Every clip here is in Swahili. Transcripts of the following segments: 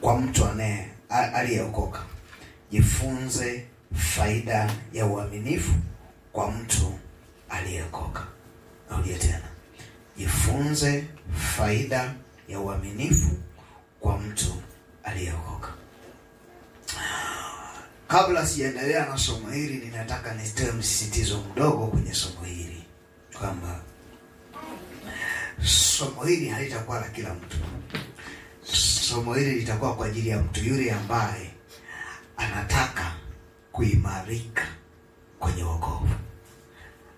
kwa mtu aliyeokoka. Jifunze faida ya uaminifu kwa mtu aliyeokoka. Narudia tena. Jifunze faida ya uaminifu kwa mtu aliyeokoka. Kabla sijaendelea na somo hili, ninataka nitoe msisitizo mdogo kwenye somo hili kwamba somo hili halitakuwa la kila mtu. Somo hili litakuwa kwa ajili ya mtu yule ambaye anataka kuimarika kwenye wokovu,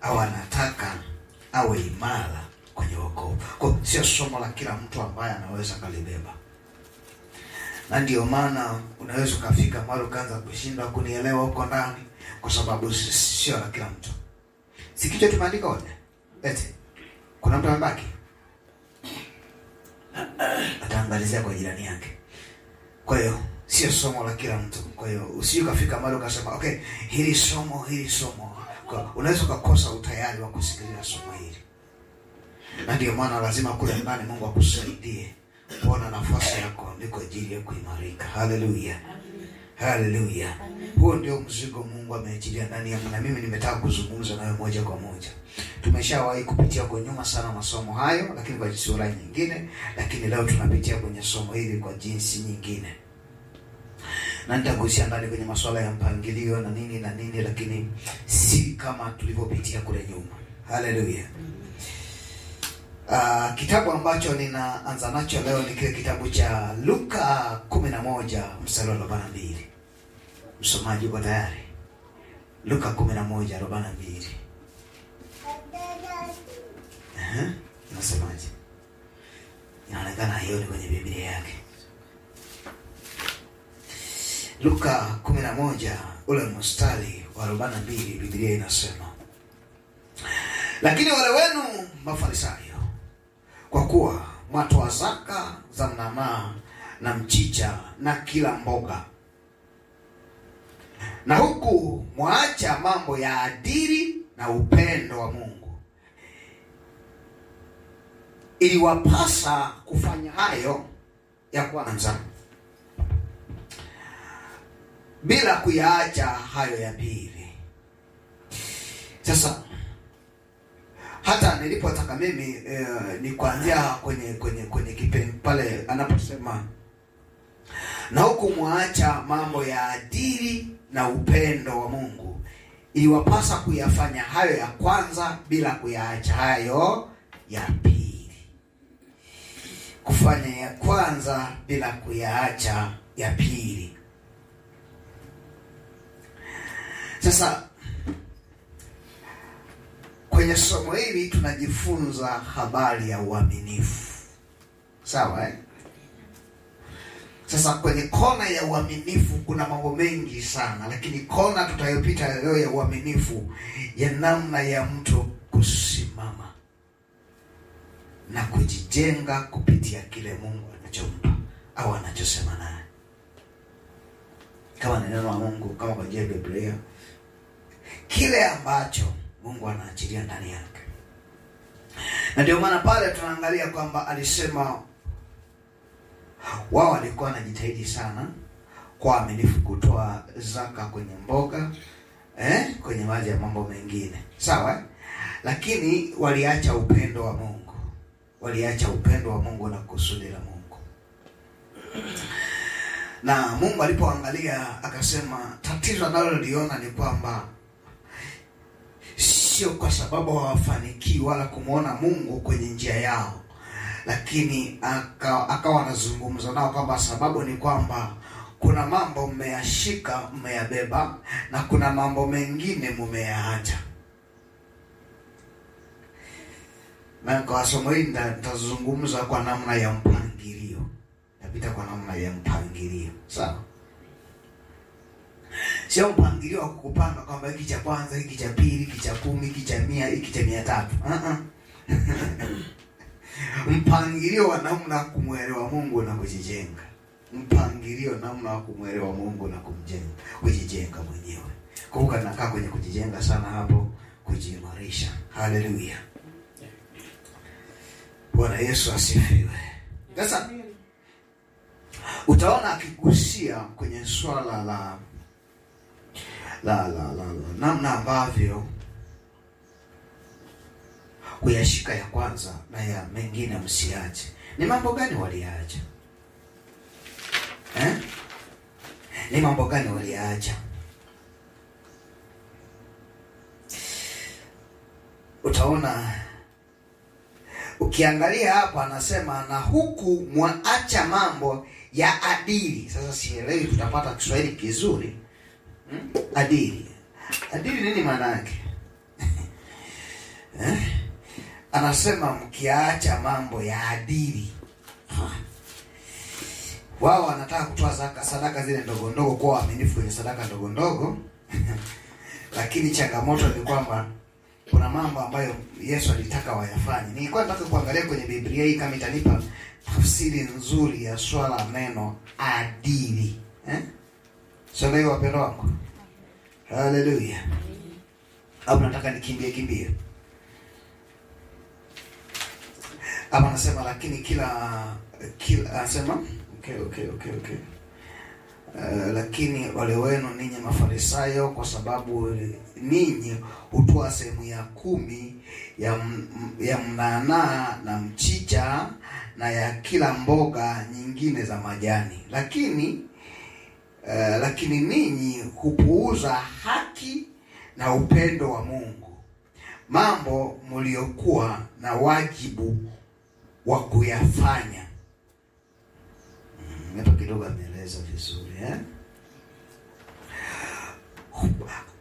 au anataka awe imara kwenye wokovu. Kwa sio somo la kila mtu ambaye anaweza kalibeba. Na ndio maana unaweza kufika mahali ukaanza kushindwa kunielewa huko ndani, kwa sababu sio la kila mtu. Si kitu tumeandika wote. Kuna mtu amebaki ataangalizia kwa jirani yake. Kwa hiyo sio somo la kila mtu. Kwa hiyo usije kufika mahali ukasema okay, hili somo. Unaweza kukosa utayari wa kusikiliza somo hili. Na ndio maana lazima kule ndani Mungu akusaidie kuona nafasi yako ndiko ajili ya kuimarika. Haleluya. Haleluya. Huo ndio mzigo Mungu ameachilia ndani yangu, na mimi nimetaka kuzungumza nawe moja kwa moja. Tumeshawahi kupitia kwa nyuma sana masomo hayo, lakini kwa sura nyingine, lakini leo tunapitia kwenye somo hili kwa jinsi nyingine. Na nitagusia ndani kwenye masuala ya mpangilio na nini, lakini si kama tulivyopitia kule nyuma. Haleluya. Kitabu ambacho ninaanza nacho leo ni kile kitabu cha Luka 11 mstari wa 42. Msomaji uko tayari? Luka 11:42. Nasemaje? Inaonekana hiyo ni kwenye Biblia yake. Luka 11 ule mstari wa 42, Biblia inasema, lakini wale wenu Mafarisayo, kwa kuwa mwatoa zaka za mnamaa na mchicha na kila mboga, na huku mwaacha mambo ya adili na upendo wa Mungu, iliwapasa kufanya hayo ya kwanza bila kuyaacha hayo ya pili. Sasa hata nilipotaka mimi ni kuanzia kwenye kipengele pale anaposema na huku mwaacha mambo ya adili na upendo wa Mungu, iliwapasa kuyafanya hayo ya kwanza bila kuyaacha hayo ya pili. Kufanya ya kwanza bila kuyaacha ya pili. Sasa kwenye somo hili tunajifunza habari ya uaminifu. Sawa Sasa kwenye kona ya uaminifu kuna mambo mengi sana, lakini kona tutayopita leo ya uaminifu ya namna ya mtu kusimama na kujijenga kupitia kile Mungu anachompa au anachosema naye. Kama neno la Mungu, kama kwa njia ya Biblia, kile ambacho Mungu anaachilia ndani yake. Na ndio maana pale tunaangalia kwamba alisema wao walikuwa wanajitahidi sana kwa uaminifu kutoa zaka kwenye mboga, kwenye maji ya mambo mengine. Sawa? Lakini waliacha upendo wa Mungu. Waliacha upendo wa Mungu na kusudi la Mungu. Na Mungu alipoangalia akasema tatizo analoliona ni kwamba sio kwa sababu hawafanikiwi wala kumuona Mungu kwenye njia yao, lakini akawa anazungumza nao kwamba sababu ni kwamba kuna mambo mmeyashika, mmeyabeba, na kuna mambo mengine mmeyaacha. Na kwa somo hili nitazungumza kwa namna ya mpangilio. Napita kwa namna ya mpangilio. Sawa? Sio mpangilio wa kukupanga kwamba hiki cha kwanza, hiki cha pili, hiki cha 10, hiki cha 100, hiki cha 300. Mpangilio wa namna kumuelewa Mungu na kujijenga. Mpangilio namna wa kumuelewa Mungu na kujijenga mwenyewe. Kumbuka nakaa kwenye kujijenga sana hapo, kujiimarisha. Haleluya. Bwana Yesu asifiwe. Sasa utaona akigusia kwenye swala la namna ambavyo kuyashika ya kwanza na ya mengine msiache. Ni mambo gani waliacha? Ni mambo gani waliacha? Utaona ukiangalia hapa anasema na huku mwaacha mambo ya adili. Sasa sielewi tutapata Kiswahili kizuri. Adili. Adili nini maana yake? Anasema mkiacha mambo ya adili. Wao wanataka kutoa sadaka zile ndogo ndogo, kwa waaminifu kwenye sadaka ndogo ndogo. Lakini changamoto ni kwamba kuna mambo ambayo Yesu alitaka wayafanye. Nilikuwa nataka kuangalia kwenye Biblia hii kama itanipa tafsiri nzuri ya swala neno adili. Sasa hiyo wapendwa wangu. Haleluya. Hapo nataka nikimbie. Hapa anasema lakini kila anasema okay. Lakini wale wenu ninyi Mafarisayo, kwa sababu ninyi hutoa sehemu ya 10 ya mnanaa na mchicha na ya kila mboga nyingine za majani, lakini ninyi hupuuza haki na upendo wa Mungu, mambo mliokuwa na wajibu wa kuyafanya. Hapo kidogo ameeleza vizuri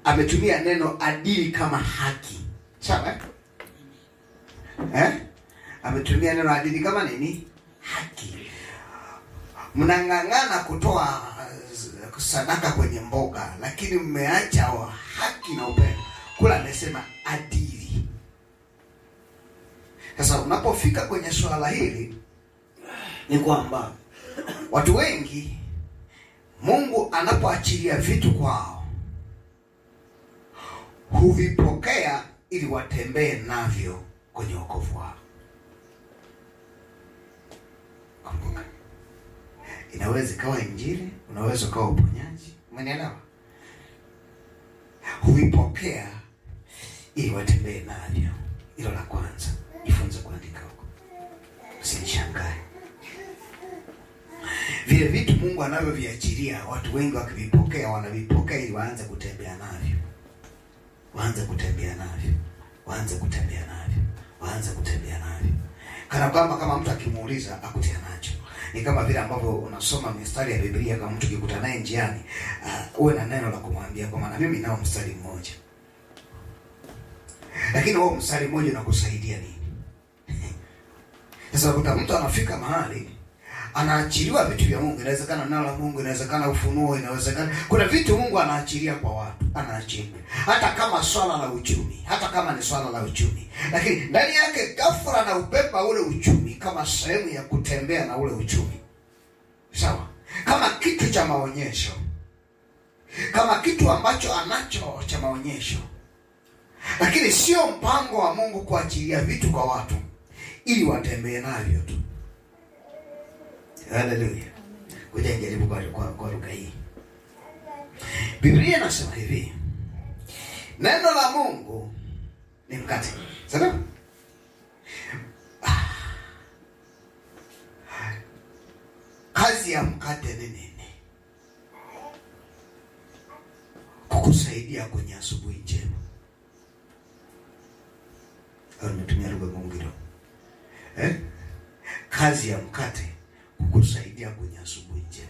ametumia neno adili kama haki. Sawa? Ametumia neno adili kama nini? Haki. Mnang'ang'ana kutoa sadaka kwenye mboga, lakini mmeacha haki na upendo. Kula amesema adili. Sasa unapofika kwenye swala hili ni kwamba watu wengi Mungu anapoachilia vitu kwao huvipokea ili watembee navyo kwenye wokovu wao. Kumbuka, inaweza ikawa injili, unaweza ikawa uponyaji, umenielewa? Huvipokea ili watembee navyo. Hilo la kwanza, jifunze kuandika huko. Usinishangae. Vile vitu Mungu anavyoviachilia, watu wengi wakivipokea, wanavipokea ili waanze kutembea navyo. Waanze kutembea navyo. Kana kwamba kama mtu akimuuliza akutia nacho. Ni kama vile ambavyo unasoma mistari ya Biblia, kama mtu ukikutana naye njiani, uwe na neno la kumwambia, kwa maana mimi nao mstari mmoja. Lakini huo mstari mmoja unakusaidia nini? Sasa kuta mtu anafika mahali anaachiliwa vitu vya Mungu, inawezekana neno la Mungu, inawezekana ufunuo, inawezekana kuna vitu Mungu anaachilia kwa watu, anaachilia. Hata kama swala la uchumi, hata kama ni swala la uchumi, lakini ndani yake ghafla na ubeba ule uchumi kama sehemu ya kutembea na ule uchumi. Sawa? Kama kitu cha maonyesho. Kama kitu ambacho anacho cha maonyesho. Lakini sio mpango wa Mungu kuachilia vitu kwa watu ili watembee navyo tu. Haleluya. Ngoja nijaribu kwa lugha hii. Biblia inasema hivi. Neno la Mungu ni mkate. Sawa? Kazi ya mkate ni nini? Kukusaidia kwenye asubuhi njema. Au nimetumia lugha ngumu kidogo. Kazi ya mkate kukusaidia kwenye asubuhi njema.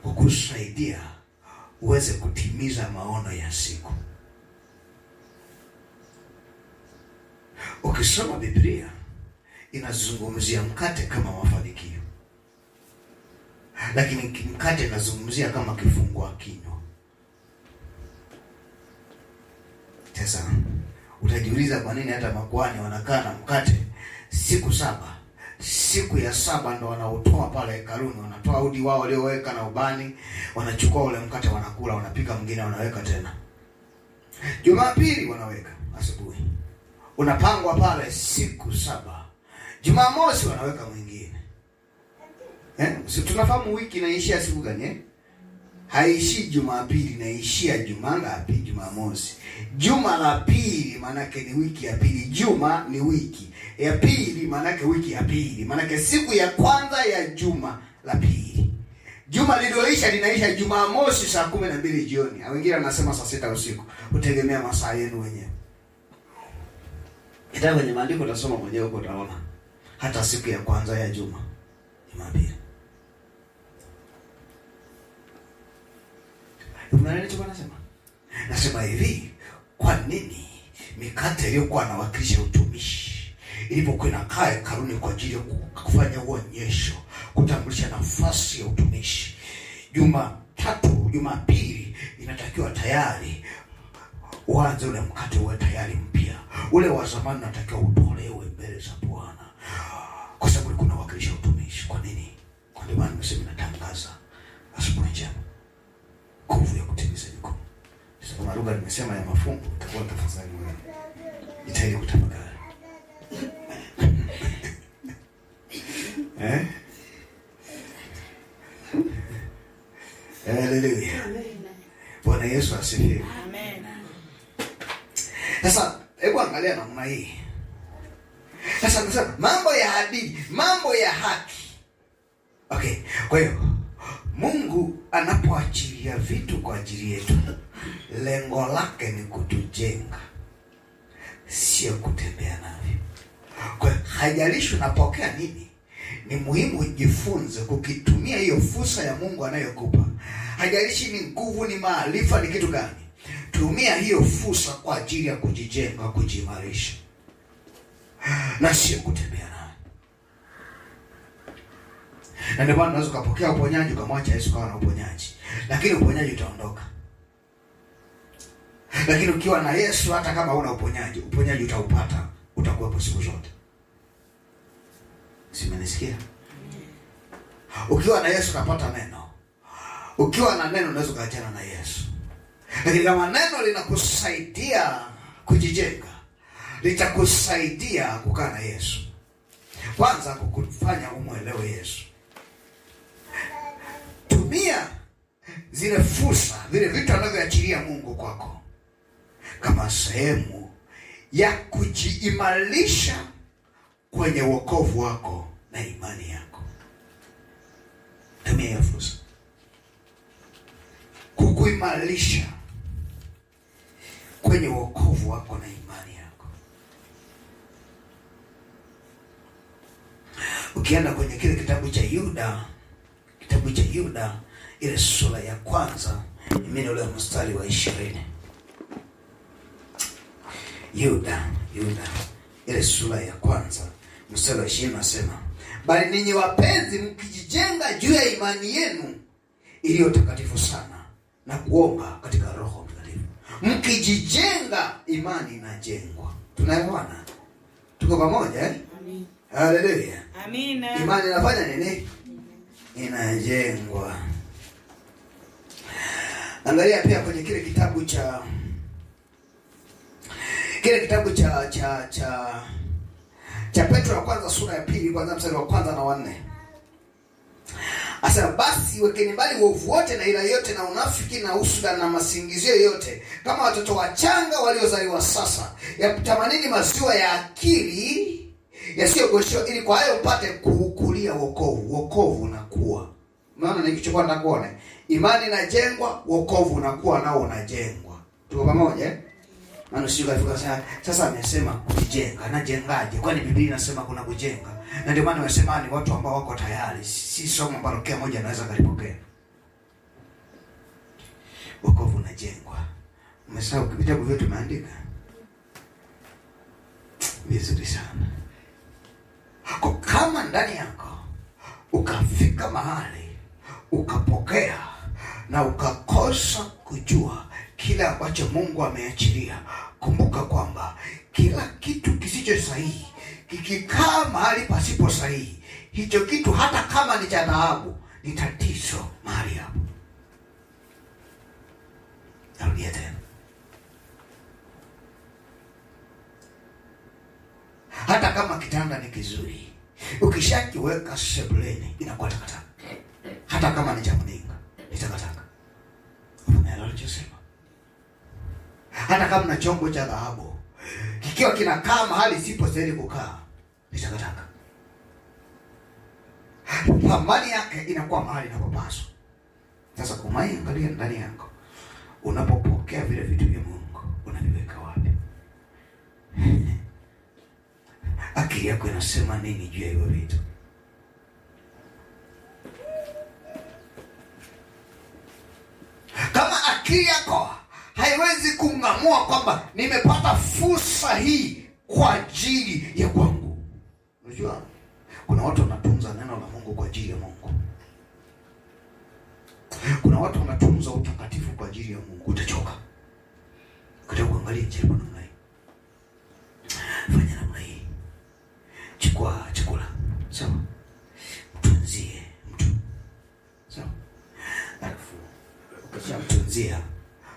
Kukusaidia uweze kutimiza maono ya siku. Ukisoma Biblia inazungumzia mkate kama mafanikio. Lakini mkate inazungumzia kama kifungua kinywa. Sasa utajiuliza kwa nini hata makuhani wanakaa na mkate siku 7. Siku ya 7 ndo wanautoa pale hekaluni, wanatoa udi wao walioweka na ubani, wanachukua ule mkate wanakula, wanapika mwingine wanaweka tena. Jumapili wanaweka asubuhi. Unapangwa pale siku 7. Jumamosi wanaweka mwingine. Si tunafahamu wiki inaishia siku gani? Haishi Jumapili, inaishia juma ngapi? Jumamosi. Juma la pili manake ni wiki ya pili. Juma ni wiki ya pili, manake wiki ya pili, manake siku ya kwanza ya juma la pili. Juma lililoisha linaisha Jumamosi saa 12 jioni. Wengine wanasema saa 6 usiku. Utegemea masaa yenu wenyewe. Itakuwa kwenye maandiko utasoma mwenyewe huko utaona. Hata siku ya kwanza ya juma Jumapili. Unaelewa nini nasema? Nasema hivi, kwa nini mikate iliyokuwa inawakilisha utumishi ilipokuwa inakaa hekaluni kwa ajili ya kufanya uonyesho, kutambulisha nafasi ya utumishi, Jumatatu, Jumapili inatakiwa tayari uanze ule mkate uwe tayari mpya. Ule wa zamani unatakiwa utolewe mbele za Bwana, kwa sababu kuna wakilisha utumishi. Kwa nini? Kwa ndio maana nimesema natangaza asubuhi njema, nguvu ya kutimiza jukumu. Sasa kama lugha nimesema ya mafungu, utakuwa tafadhali wewe itaili kutafakari. Haleluya. Bwana Yesu asifiwe. Amen. Sasa hebu angalia namna hii. Sasa nasema mambo ya adili, mambo ya haki. Okay. Kwa hiyo Mungu anapoachilia vitu kwa ajili yetu, lengo lake ni kutujenga, sio kutembea navyo. Kwa hiyo hajalishi unapokea nini, ni muhimu ujifunze kukitumia hiyo fursa ya Mungu anayokupa. Hajalishi ni nguvu, ni maarifa, ni kitu gani. Tumia hiyo fursa kwa ajili ya kujijenga, kujimarisha, na sio kutembea nayo. Na ndio maana unaweza kupokea uponyaji ukamwacha Yesu kwa uponyaji, lakini uponyaji utaondoka. Lakini ukiwa na Yesu, hata kama una uponyaji utaupata, utakuwepo siku zote. Simenisikia? Ukiwa na Yesu unapata neno. Ukiwa na neno unaweza kuachana na Yesu. Lakini kama neno linakusaidia kujijenga, litakusaidia kukaa na Yesu. Kwanza kukufanya umuelewe Yesu. Tumia zile fursa, vile vitu anavyoachilia Mungu kwako kama sehemu ya kujiimarisha kwenye wokovu wako na imani yako. Tumia hiyo fursa kukuimarisha kwenye wokovu wako na imani yako. Ukienda kwenye kile kitabu cha Yuda, ile sura ya kwanza, mimi ule mstari wa 20. Yuda ile sura ya kwanza mstari wa 20 nasema, bali ninyi wapenzi, mkijijenga juu ya imani yenu iliyo takatifu sana na kuomba katika Roho Mtakatifu. Mkijijenga, imani inajengwa. Tunaelewana? Tuko pamoja eh? Amen. Haleluya. Amina. Imani inafanya nini? Inajengwa. Angalia pia kwenye kile kitabu cha Petro wa kwanza sura ya 2 kwanza mstari wa 1 na 4. Asema, basi wekeni mbali uovu wote na ila yote na unafiki na usuda na masingizio yote, kama watoto wachanga waliozaliwa sasa, yatamanini maziwa ya akili yasiyogoshiwa, ili kwa hayo mpate kukulia wokovu. Wokovu unakuwa. Maana nikichukua nakuona imani inajengwa, wokovu unakuwa nao unajengwa. Tuko pamoja eh? Maana sio kafika sasa amesema kujenga. Anajengaje? Kwani Biblia inasema kuna kujenga. Na ndio maana nimesema ni watu ambao wako tayari. Si somo ambalo kila mmoja anaweza kulipokea. Wokovu unajengwa. Umesahau vitabu vyote tumeandika. Vizuri sana. Kwa kama ndani yako ukafika mahali ukapokea na ukakosa kujua kila ambacho Mungu ameachilia, kumbuka kwamba kila kitu kisicho sahihi kikikaa mahali pasipo sahihi, hicho kitu hata kama ni cha dhahabu ni tatizo mahali hapo. Narudia tena. Hata kama kitanda ni kizuri, ukishakiweka sebuleni inakuwa takataka. hata kama ni cha mninga ni takataka. Unaelewa alichosema? Hata kama na chombo cha dhahabu kikiwa kinakaa mahali sipo stahili kukaa ni takataka. Thamani yake inakuwa mahali inapopaswa. Sasa angalia ndani yako, unapopokea vile vitu vya Mungu unaviweka wapi? Akili yako inasema nini juu ya hivyo vitu? Kama akili yako haiwezi kung'amua kwamba nimepata fursa hii kwa ajili ya kwangu. Unajua kuna watu wanatunza neno la Mungu kwa ajili ya Mungu. Kuna watu wanatunza utakatifu kwa ajili ya Mungu. Utachoka. Ukitaka kuangalia jambo namna hii, fanya namna hii. Chukua chakula. Sawa? Mtunzie mtu. Sawa? Alafu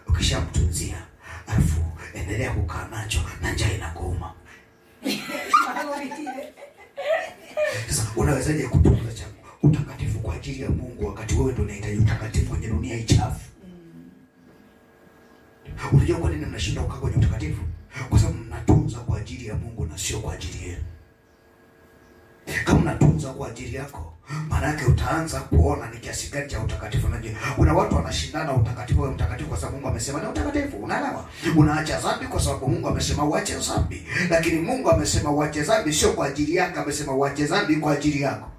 ukishamtunzia, alafu endelea kukaa nacho na njaa inakuuma. Sasa unawezaje kutunza utakatifu kwa ajili ya Mungu wakati wewe ndio unahitaji utakatifu kwenye dunia ichafu? Unajua kwa nini mnashindwa kukaa kwenye utakatifu? Kwa sababu mnatunza kwa ajili ya Mungu na sio kwa ajili yenu. Kama unatunza kwa ajili yako, maana yake utaanza kuona ni kiasi gani cha utakatifu. Unajua kuna watu wanashindana utakatifu wa mtakatifu kwa sababu Mungu amesema ni utakatifu. Unaelewa? Unaacha dhambi kwa sababu Mungu amesema uache dhambi. Lakini Mungu amesema uache dhambi sio kwa ajili yako, amesema uache dhambi kwa ajili yako.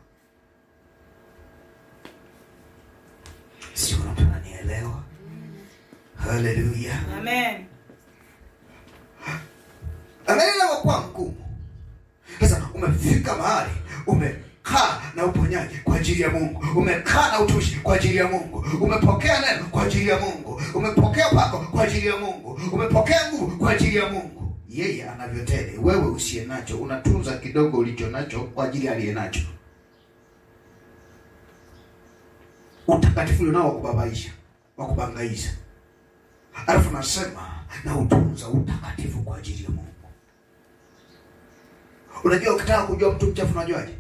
Sio mtu ananielewa? Haleluya. Amen. Anaelewa kwa mkuu. Sasa umefika mahali umekaa na uponyaji kwa ajili ya Mungu, umekaa na utumishi kwa ajili ya Mungu, umepokea neno kwa ajili ya Mungu, umepokea pako kwa ajili ya Mungu, umepokea nguvu kwa ajili ya Mungu. Yeye anavyotende, wewe usiye nacho unatunza kidogo ulicho nacho kwa ajili aliye nacho. Utakatifu unao kubabaisha, wakubangaiza. Alafu nasema na utunza utakatifu kwa ajili ya Mungu. Unajua ukitaka kujua mtu mchafu unajuaje?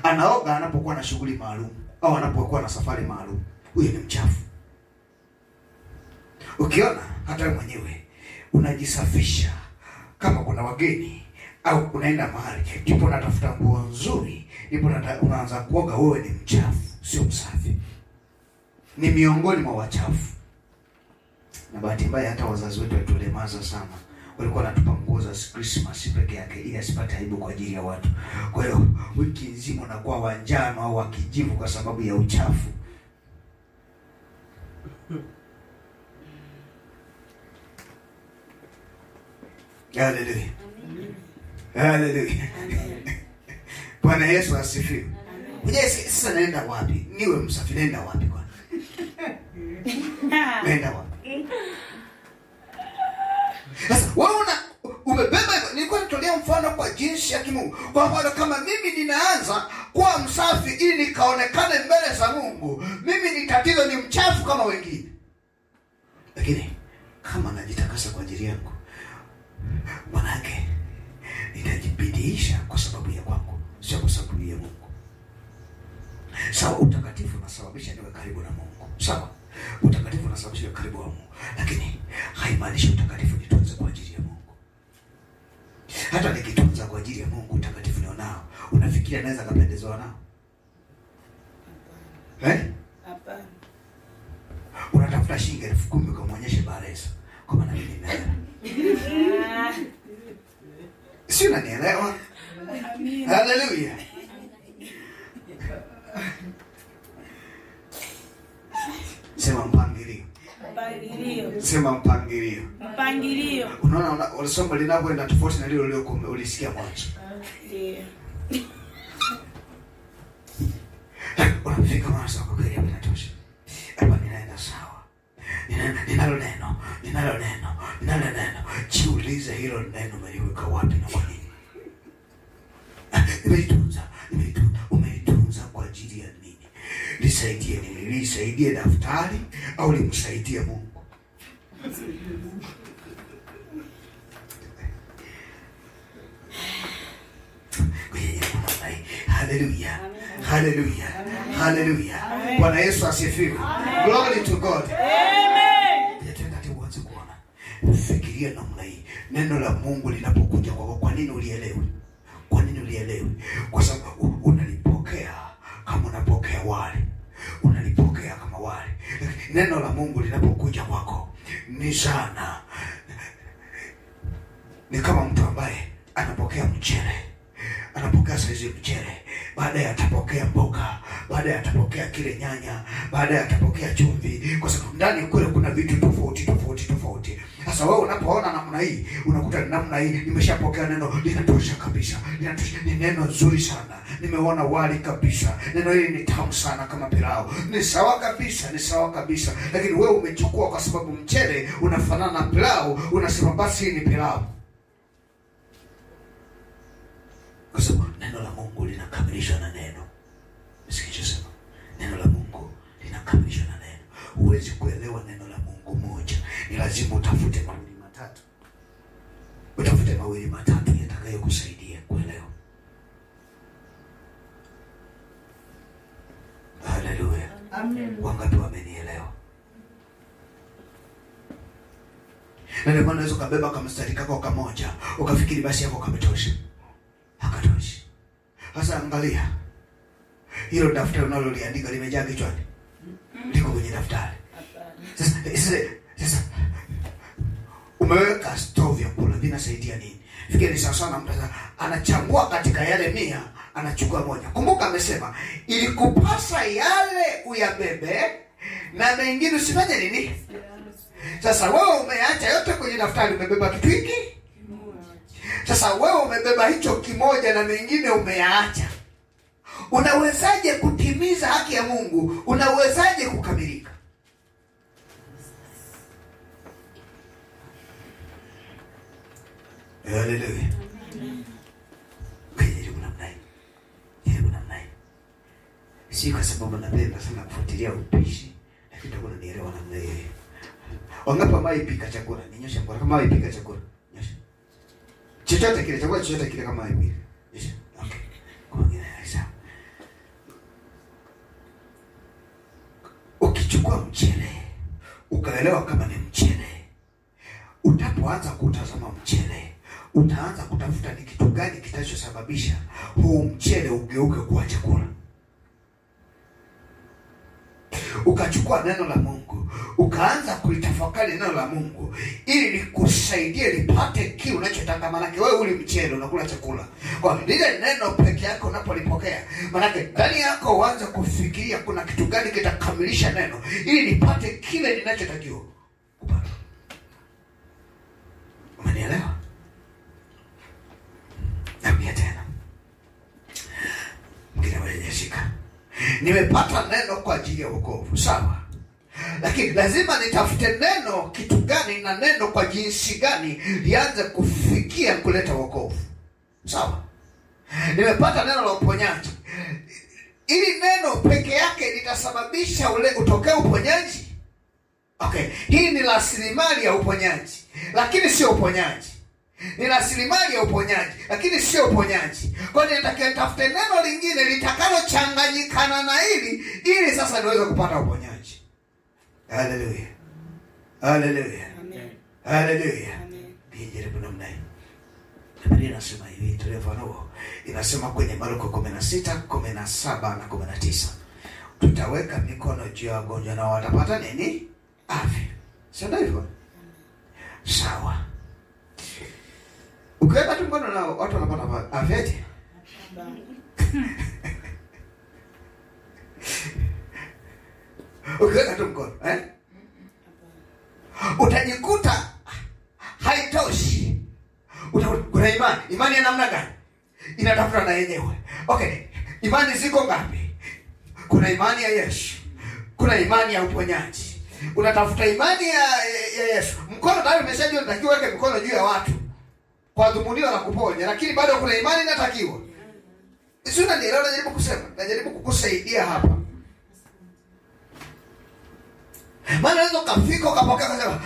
Anaoga anapokuwa na shughuli maalum au anapokuwa na safari maalum. Huyo ni mchafu. Ukiona hata wewe mwenyewe unajisafisha kama kuna wageni au unaenda mahali, ndipo unatafuta nguo nzuri, ndipo unaanza kuoga, wewe ni mchafu, sio msafi. Ni miongoni mwa wachafu. Na bahati mbaya hata wazazi wetu watulemaza sana. Walikuwa wanatupa nguo za Christmas peke yake ili asipate aibu kwa ajili ya watu. Kwa hiyo wiki nzima unakuwa wa njano au wa kijivu kwa sababu ya uchafu. Haleluya. Haleluya. Bwana Yesu asifiwe. Unajua sasa naenda wapi? Niwe msafi, naenda wapi kwa? Naenda wapi? Sasa wewe umebeba. Nilikuwa natolea mfano kwa jinsi ya kimungu. Kwa mfano kama mimi ninaanza kuwa msafi ili nikaonekane mbele za Mungu, mimi ni tatizo, ni mchafu kama wengine. Lakini kama najitakasa kwa ajili yangu, manake nitajibidiisha kwa sababu ya kwangu, sio kwa sababu ya Mungu. Sawa, utakatifu unasababisha niwe karibu na Mungu. Sawa, utakatifu unasababisha niwe karibu na Mungu. Lakini haimaanishi utakatifu nitunze kwa ajili ya Mungu. Hata nikitunza kwa ajili ya Mungu utakatifu nionao, unafikiria naweza kupendezwa nao? Hapana. Unatafuta shilingi 10,000 ukamwonyeshe Baresa kwa maana mimi nimeelewa. Sio, unanielewa? Haleluya. Sema mpangilio. Mpangilio. Sema mpangilio. Mpangilio. Unaona ulisoma linapoenda tofauti na lile ulisikia mwanzo. Ndio. Unafika mwanzo kwa kweli inatosha. Hapa ninaenda sawa. Ninalo neno. Jiulize hilo neno umeliweka wapi na kwa nini? Umeitunza kwa ajili ya nini? Lisaidie nini? Lisaidie daftari au limsaidie Mungu? Haleluya. Haleluya. Haleluya. Bwana Yesu asifiwe. Glory to God. Amen. Nataka uanze kuona. Fikiria namna hii. Neno la Mungu linapokuja kwako, kwa nini ulielewe? Kwa nini ulielewe? Kwa sababu unalipokea kama unapokea wali. Unalipokea kama wali. Neno la Mungu linapokuja kwako ni sana. Ni kama mtu ambaye anapokea mchele. Anapokea saizi mchele, baadaye atapokea mboga, baadaye atapokea kile nyanya, baadaye atapokea chumvi, kwa sababu ndani kule kuna vitu tofauti. Sasa wewe unapoona namna hii, unakuta namna hii nimeshapokea neno linatosha kabisa. Linatosha, ni neno nzuri sana. Nimeona wali kabisa. Neno hili ni tamu sana kama pilau. Ni sawa kabisa. Lakini wewe umechukua kwa sababu mchele unafanana na pilau, unasema basi hii ni pilau. Kwa sababu neno la Mungu linakamilishwa na neno. Msikichosema. Neno la Mungu linakamilishwa na neno. Huwezi kuelewa neno la Mungu moja. Ni lazima utafute mawili matatu. Utafute mawili matatu yatakayokusaidia kuelewa. Haleluya. Amen. Wangapi wamenielewa? Na ndio maana unaweza kubeba kama mstari kako kamoja, ukafikiri basi yako kametosha. Hakatoshi. Sasa angalia. Hilo daftari unaloliandika limejaa kichwani. Liko kwenye daftari. Sasa umeweka stove ya kula, vinasaidia nini? Fikiri sawa sana, mtu anachambua katika yale 100, anachukua moja. Kumbuka amesema ilikupasa yale uyabebe na mengine usifanye nini? Sasa wewe umeacha yote kwenye daftari, umebeba kitu hiki. Sasa wewe umebeba hicho kimoja na mengine umeyaacha. Unawezaje kutimiza haki ya Mungu? Unawezaje kukamilika? Haleluya. Jaribu namna hii. Si kwa sababu napenda sana kufuatilia upishi, lakini ndio unanielewa namna hii. Wangapi waipika chakula? Ninyosha mkono kama waipika chakula. Nyosha. Chochote kile kama waipika. Nyosha. Okay. Kwa ngine sawa. Ukichukua mchele, ukaelewa kama ni mchele, utapoanza kutazama mchele, utaanza kutafuta ni kitu gani kitachosababisha huu mchele ugeuke kuwa chakula. Ukachukua neno la Mungu, ukaanza kulitafakari neno la Mungu ili likusaidie lipate kile unachotaka. Maana wewe uli mchele unakula chakula. Kwa lile neno peke yako unapolipokea, maana ndani yako uanze kufikiria kuna kitu gani kitakamilisha neno ili nipate kile ninachotakiwa kupata. Umenielewa? Naambia tena. Mgeni mwenyewe nimepata neno kwa ajili ya wokovu, sawa? Lakini lazima nitafute neno kitu gani na neno kwa jinsi gani lianze kufikia kuleta wokovu. Sawa? Nimepata neno la uponyaji. Ili neno peke yake litasababisha utokee uponyaji. Okay, hii ni rasilimali ya uponyaji, lakini sio uponyaji. Ni rasilimali ya uponyaji, lakini sio uponyaji. Kwa hiyo nitafute neno lingine litakalochanganyikana na hili ili sasa niweze kupata uponyaji. Haleluya. Haleluya. Amen. Haleluya. Amen. Bijaribu namna hii. Biblia inasema hivi, tulivyo inasema kwenye Marko 16:17 na 19. Tutaweka mikono juu ya wagonjwa na watapata nini? Afya. Sio hivyo? Sawa. Ukiweka tu mkono na watu wanapata afya eti? Ukiweka tu mkono, utajikuta haitoshi. Kuna imani ya namna gani? Inatafuta na yenyewe. Okay, imani ziko ngapi? Kuna imani ya Yesu. Kuna imani ya uponyaji. Unatafuta imani ya Yesu. Mkono tayari umeshajua unatakiwa weke mkono juu ya watu kwa dhumuni la kuponya, lakini bado kuna imani inatakiwa. Sio unanielewa najaribu kusema? Najaribu kukusaidia hapa. Maana unaweza kufika ukapokea kusema,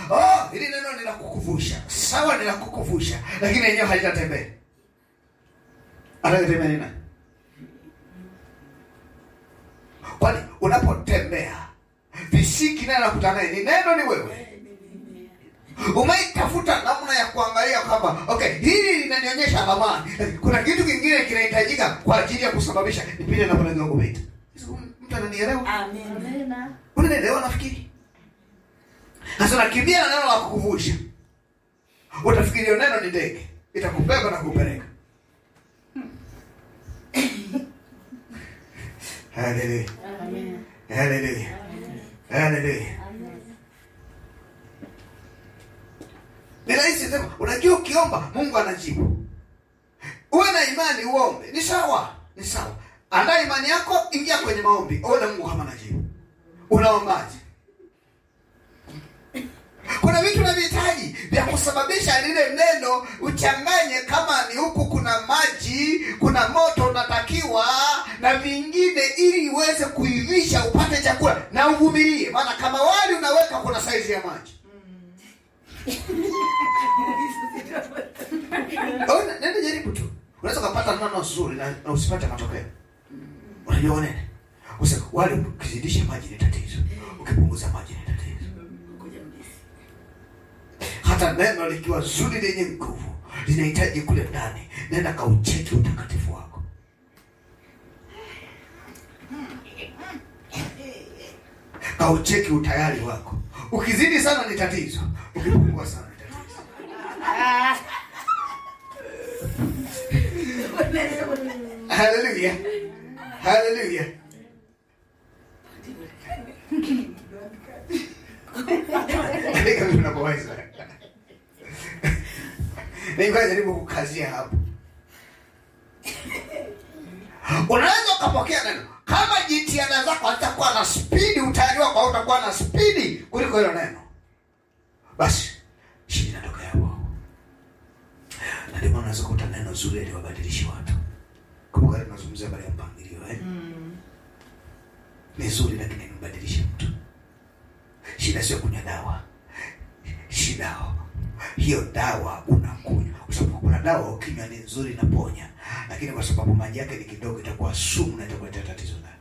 hili neno ni la kukuvusha. Sawa, ni la kukuvusha, lakini yenyewe halitatembea. Anatembea nini? Kwani unapotembea, visiki neno nakutana ni neno ni wewe. Umeitafuta namna ya kuangalia kwamba okay, hili linanionyesha amani. Kuna kitu kingine kinahitajika kwa ajili ya kusababisha nipite na kuna ngongo beta. Mtu ananielewa? Amen. Unaelewa nafikiri? Sasa nakimbia na neno la kukuvusha. Utafikiri neno ni ndege, itakubeba na kupeleka. Haleluya. Amen. Haleluya. Haleluya. Ni rahisi sema, unajua ukiomba Mungu anajibu. Uwe na imani uombe. Ni sawa. Ni sawa. Andaa imani yako, ingia kwenye maombi. Uone Mungu kama anajibu. Unaombaje? Kuna vitu unavihitaji vya kusababisha lile neno uchanganye, kama ni huku kuna maji, kuna moto unatakiwa na vingine, ili iweze kuivisha upate chakula na uvumilie. Maana kama wali unaweka kuna saizi ya maji. Nenda jaribu tu. Unaweza kupata neno zuri na usipate matokeo. Unajua nini? Wale ukizidisha maji ni tatizo. Ukipunguza maji ni tatizo. Hata neno likiwa zuri lenye nguvu, linahitaji kule ndani. Nenda kaucheki utakatifu wako. Kaucheki utayari wako. Ukizidi sana ni tatizo. Ukipungua sana ni tatizo. Hallelujah. Hallelujah. Ndika tunapoweza. Ningoja jaribu kukazia hapo. Unaweza kupokea neno. Kama jitihada zako hazitakuwa na spidi, utayari wako hautakuwa na spidi kuliko hilo neno, basi shida inatokea hapo. Na ndio maana unaweza kuta neno zuri liwabadilishi watu. Kumbuka tunazungumzia habari ya mpangilio, Ni zuri lakini inabadilisha mtu. Shida sio kunywa dawa. Shida hiyo dawa unakunywa. Kwa sababu kuna dawa ukinywa ni nzuri na ponya, lakini kwa sababu maji yake ni kidogo itakuwa sumu na itakuletea tatizo ndani.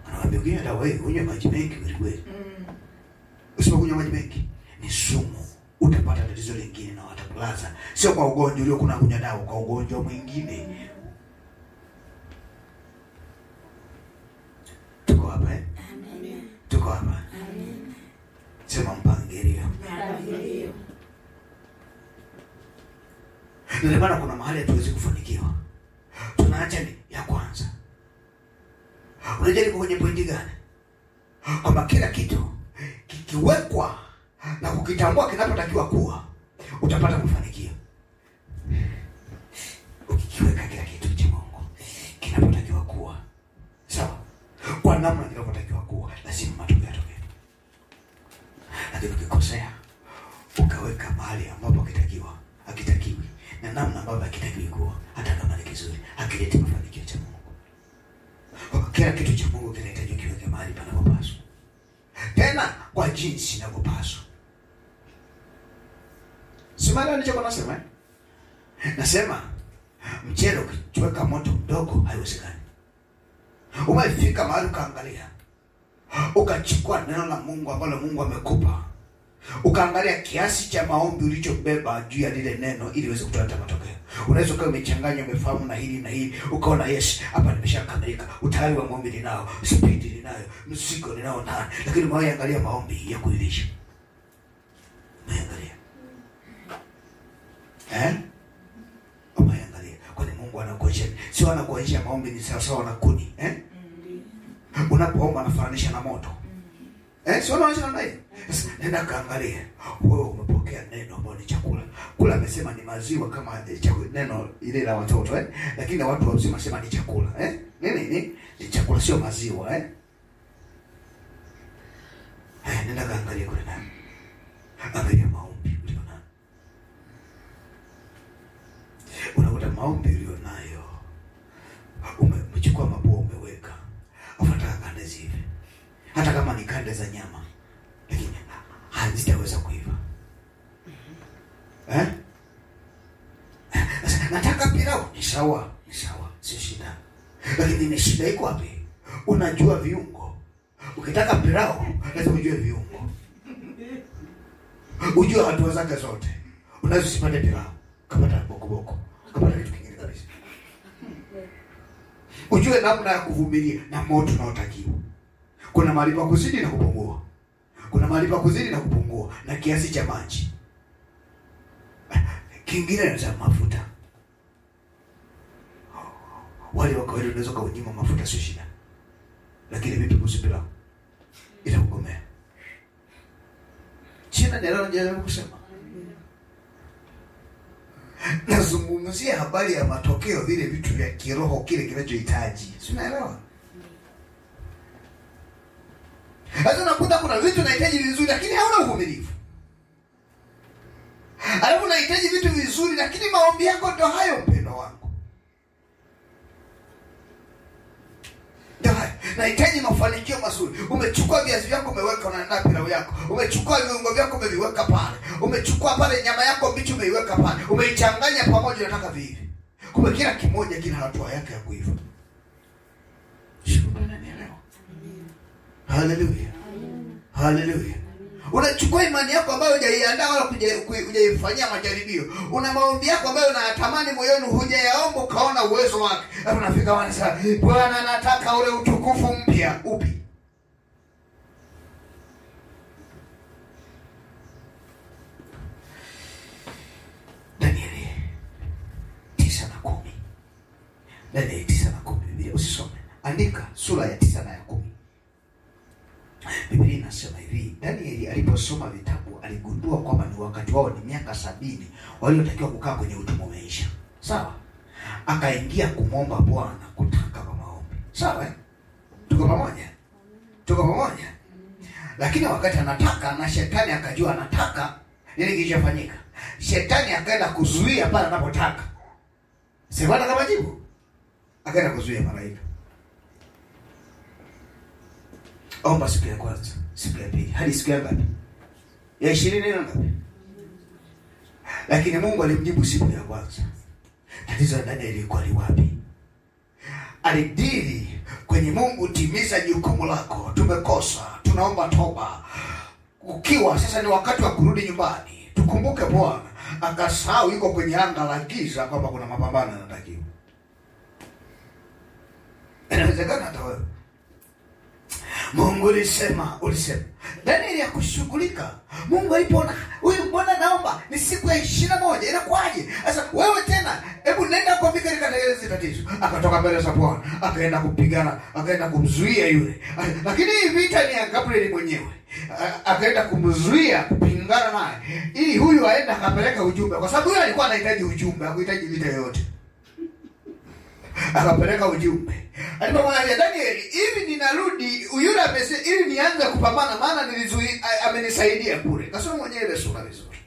Anawaambia ukinywa dawa hii unywe maji mengi kweli. Usipokunywa maji mengi ni sumu, utapata tatizo lingine na watakulaza. Sio kwa ugonjwa ulio kuna kunywa dawa, kwa ugonjwa mwingine. Tuko hapa Amen. Tuko hapa Amen. Sema mpangilio. Mpangilio. Ndio maana kuna mahali hatuwezi kufanikiwa. Tunaacha ni ya kwanza. Unajaribu kwenye pointi gani? Kwamba kila kitu kikiwekwa na kukitambua kinapotakiwa kuwa, utapata mafanikio. Ukikiweka kila kitu cha Mungu kinapotakiwa kuwa, sawa? Kwa namna kinapotakiwa kuwa, lazima matokeo yatokee. Lakini ukikosea, ukaweka mahali ambapo hakitakiwi, na namna ambapo hakitakiwi kuwa, hata kama ni kizuri, hakileti mafanikio cha Mungu. Kila kitu cha Mungu kinahitaji kiweke mahali panapopaswa, tena kwa jinsi inavyopaswa. Simama nilichokuwa nasema. Nasema mchele ukiweka moto mdogo haiwezekani. Umefika mahali ukaangalia, ukachukua neno la Mungu ambalo Mungu amekupa, ukaangalia kiasi cha maombi ulichobeba juu ya lile neno ili uweze kutoa matokeo. Unaweza kuwa umechanganya, umefahamu na hili na hili, ukaona yes, hapa nimeshakamilika, utayari wa maombi ninao, spidi ninayo, msiko ninao ndani, lakini umeangalia maombi ya kuilisha. Umeangalia. Umeangalia. Kwani Mungu anakuonyesha, sio anakuonyesha maombi ni sawa sawa na kuni, Unapoomba anafananisha na moto. Sio anaonyesha namna hiyo. Sasa nenda kaangalia. Wewe umepokea neno ambalo ni chakula. Kula amesema ni maziwa kama chakula, neno ile la watoto, Lakini watu wazima sema ni chakula, Nini? Ni chakula, sio maziwa, Nenda kaangalia kule ndani. Angalia maombi ulionayo. Unakuta maombi ulionayo, umechukua mapua umeweka. Ufataka kande zive. Hata kama ni kande za nyama, lakini hazitaweza kuiva. Nataka pilau. Ni sawa, sio shida. Lakini ni shida iko wapi? unajua viungo. Ukitaka pilau lazima ujue viungo, ujue hatua zake zote. Unaweza usipate pilau kapata bokoboko, kapata kitu kingine kabisa. Ujue namna ya kuvumilia na moto unaotakiwa. Kuna mahali pa kuzidi na kupungua, kuna mahali pa kuzidi na kupungua, na kiasi cha maji. Kingine ni cha mafuta. Wale wa kawaida unaweza kunyima mafuta sio shida, lakini vipi kuhusu pilau? Itakugomea. China ndio anajaribu kusema. Nazungumzia habari ya matokeo, vile vitu vya kiroho, kile kinachohitaji. Si unaelewa? Hata unakuta kuna vitu unahitaji vizuri lakini hauna uvumilivu. Alafu unahitaji vitu vizuri lakini maombi yako ndio hayo, mpendo wangu. Nahitaji mafanikio mazuri. Umechukua viazi vyako umeweka na pilau yako. Umechukua viungo vyako umeviweka pale. Umechukua pale nyama yako mbichi umeiweka pale. Umeichanganya pamoja, unataka vipi? Kumbe kila kimoja kina hatua yake ya kuiva. Shukrani, nielewa. Haleluya. Haleluya. Unachukua imani yako ambayo hujaiandaa wala hujaifanyia majaribio. Una maombi yako ambayo unayatamani moyoni, hujayaomba kaona uwezo wake. Hapo unafika wanasema, Bwana nataka ule utukufu mpya. Upi? Danieli 9:10. Danieli 9:10. Biblia usisome. Andika sura ya 9 na ya 10. Biblia inasema hivi, Danieli aliposoma vitabu aligundua kwamba ni wakati wao ni miaka 70 waliotakiwa kukaa kwenye utumwa umeisha. Sawa? Akaingia kumwomba Bwana kutaka kwa maombi. Sawa? Tuko pamoja? Tuko pamoja? Lakini wakati anataka na shetani akajua anataka, nini kilichofanyika? Shetani akaenda kuzuia pale anapotaka. Sema kama jibu. Akaenda kuzuia malaika. Omba siku ya kwanza, siku ya pili, hadi siku ya ngapi? Ya 20 na ngapi? Lakini Mungu alimjibu siku ya kwanza. Tatizo la Danieli ilikuwa ni wapi? Alidili kwenye Mungu, timiza jukumu lako. Tumekosa, tunaomba toba. Ukiwa sasa ni wakati wa kurudi nyumbani. Tukumbuke Bwana. Akasahau yuko kwenye anga la giza kwamba kuna mapambano yanatakiwa. Inawezekana hata wewe. Mungu ulisema. Danieli ya kushughulika. Mungu alipoona huyu bwana naomba ni siku ya 21, inakwaje? Sasa wewe tena hebu nenda kwa Mikaeli katekeleze tatizo. Akatoka mbele za Bwana, akaenda kupigana, akaenda kumzuia yule. Lakini hii vita ni ya Gabriel mwenyewe. Akaenda kumzuia kupingana naye ili huyu aende akapeleka ujumbe, kwa sababu yule alikuwa anahitaji ujumbe, hakuhitaji vita yoyote. Akapeleka ujumbe. Alipomwambia Danieli, hivi ninarudi yule amesema ili nianze kupambana maana amenisaidia kule. Kasoma mwenyewe ile sura vizuri.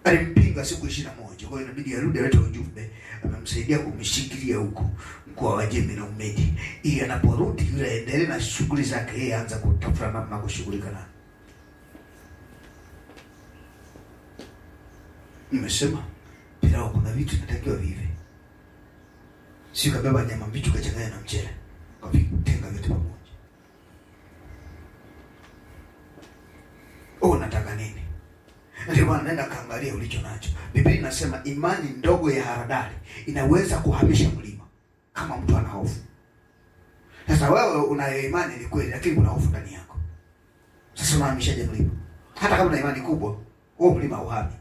Alimpinga siku 21. Kwa hiyo inabidi arudi alete ujumbe. Amemsaidia kumshikilia huko mkoa wa Jemi na Umedi. Ili anaporudi yule aendelee na shughuli zake, yeye aanze kutafuta namna kushughulika naye. Nimesema pilau kuna vitu vinatakiwa vive. Sio kabeba nyama mbichi kachanganya na mchele. Kwa vitenga vyote pamoja. Unataka nini? Ndio maana nenda kaangalia ulicho nacho. Biblia inasema imani ndogo ya haradali inaweza kuhamisha mlima kama mtu ana hofu. Sasa wewe una imani ni kweli, lakini kuna hofu ndani yako. Sasa unahamishaje mlima? Hata kama una imani kubwa, huo mlima uhami.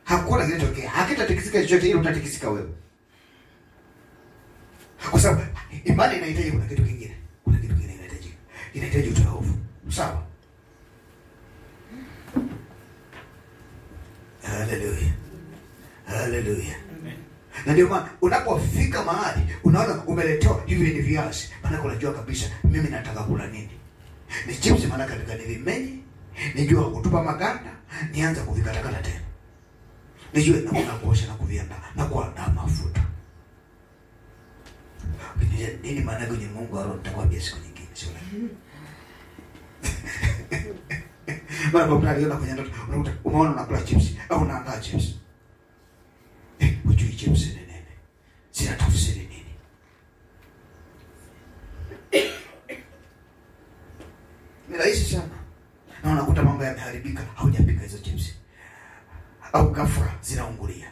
Hakuna kinachotokea. Hakitatikisika chochote, ile utatikisika wewe. Kwa sababu imani inahitaji kuna kitu kingine. Kuna kitu kingine inahitaji. Inahitaji utoe hofu. Sawa? Haleluya. Haleluya. Na ndio maana unapofika mahali unaona umeletewa hivi ni viazi, maana unajua kabisa mimi nataka kula nini. Ni chips, maana katika nivimenye, nijua kutupa maganda, nianza kuvikatakata tena. Nijue na kuosha na kuviandaa na kuandaa mafuta. Nini maana kwenye Mungu aro nitakwambia siku nyingine, sio leo. Mara kwa mtaliona kwenye ndoto, unakuta umeona unakula chips au unaandaa chips. Hujui chips ni nini? Sina tafsiri nini. Ni rahisi sana. Na unakuta mambo yameharibika, haujapika hizo chips. Au ghafla zinaungulia.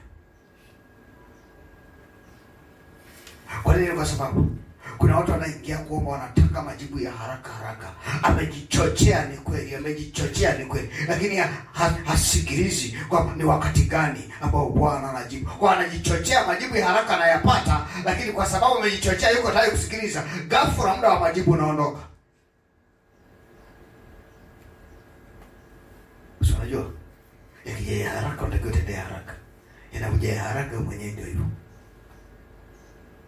Kwa nini? Kwa sababu kuna watu wanaingia kuomba, wanataka majibu ya haraka. Amejichochea ni kweli, lakini hasikilizi kwa ni wakati gani ambao Bwana anajibu. Kwa anajichochea majibu ya haraka anayapata, lakini kwa sababu amejichochea yuko tayari kusikiliza, ghafla muda wa majibu unaondoka. Unajua? Yakija haraka unatakiwa utende haraka. Yanakuja haraka mwenyewe ndio hivyo.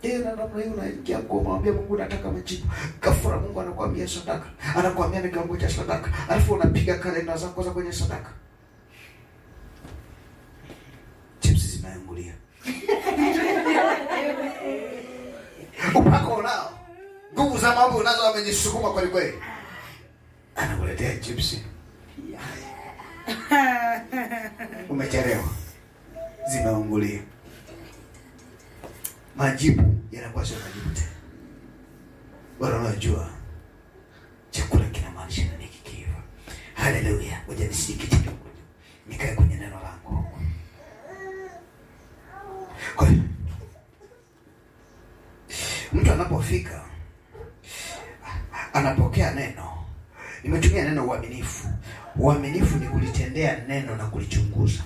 Na namna hiyo unaingia kumwambia Mungu nataka majibu. Ghafla Mungu anakuambia sadaka. Anakuambia ni kiwango cha sadaka. Alafu unapiga kalenda zako za kwenye sadaka. Chips zinaangulia. Upako unao. Nguvu za mambo unazo, amenisukuma kweli kweli. Anakuletea chips. Umechelewa. Zinaangulia. Majibu yanakuwa sio majibu tena. Bora unajua chakula kinamaanisha nini kikiwa. Haleluya. Ngoja nisikike kidogo. Nikae kwenye neno langu. Kwa hiyo mtu anapofika anapokea neno. Nimetumia neno uaminifu. Uaminifu ni kulitendea neno na kulichunguza.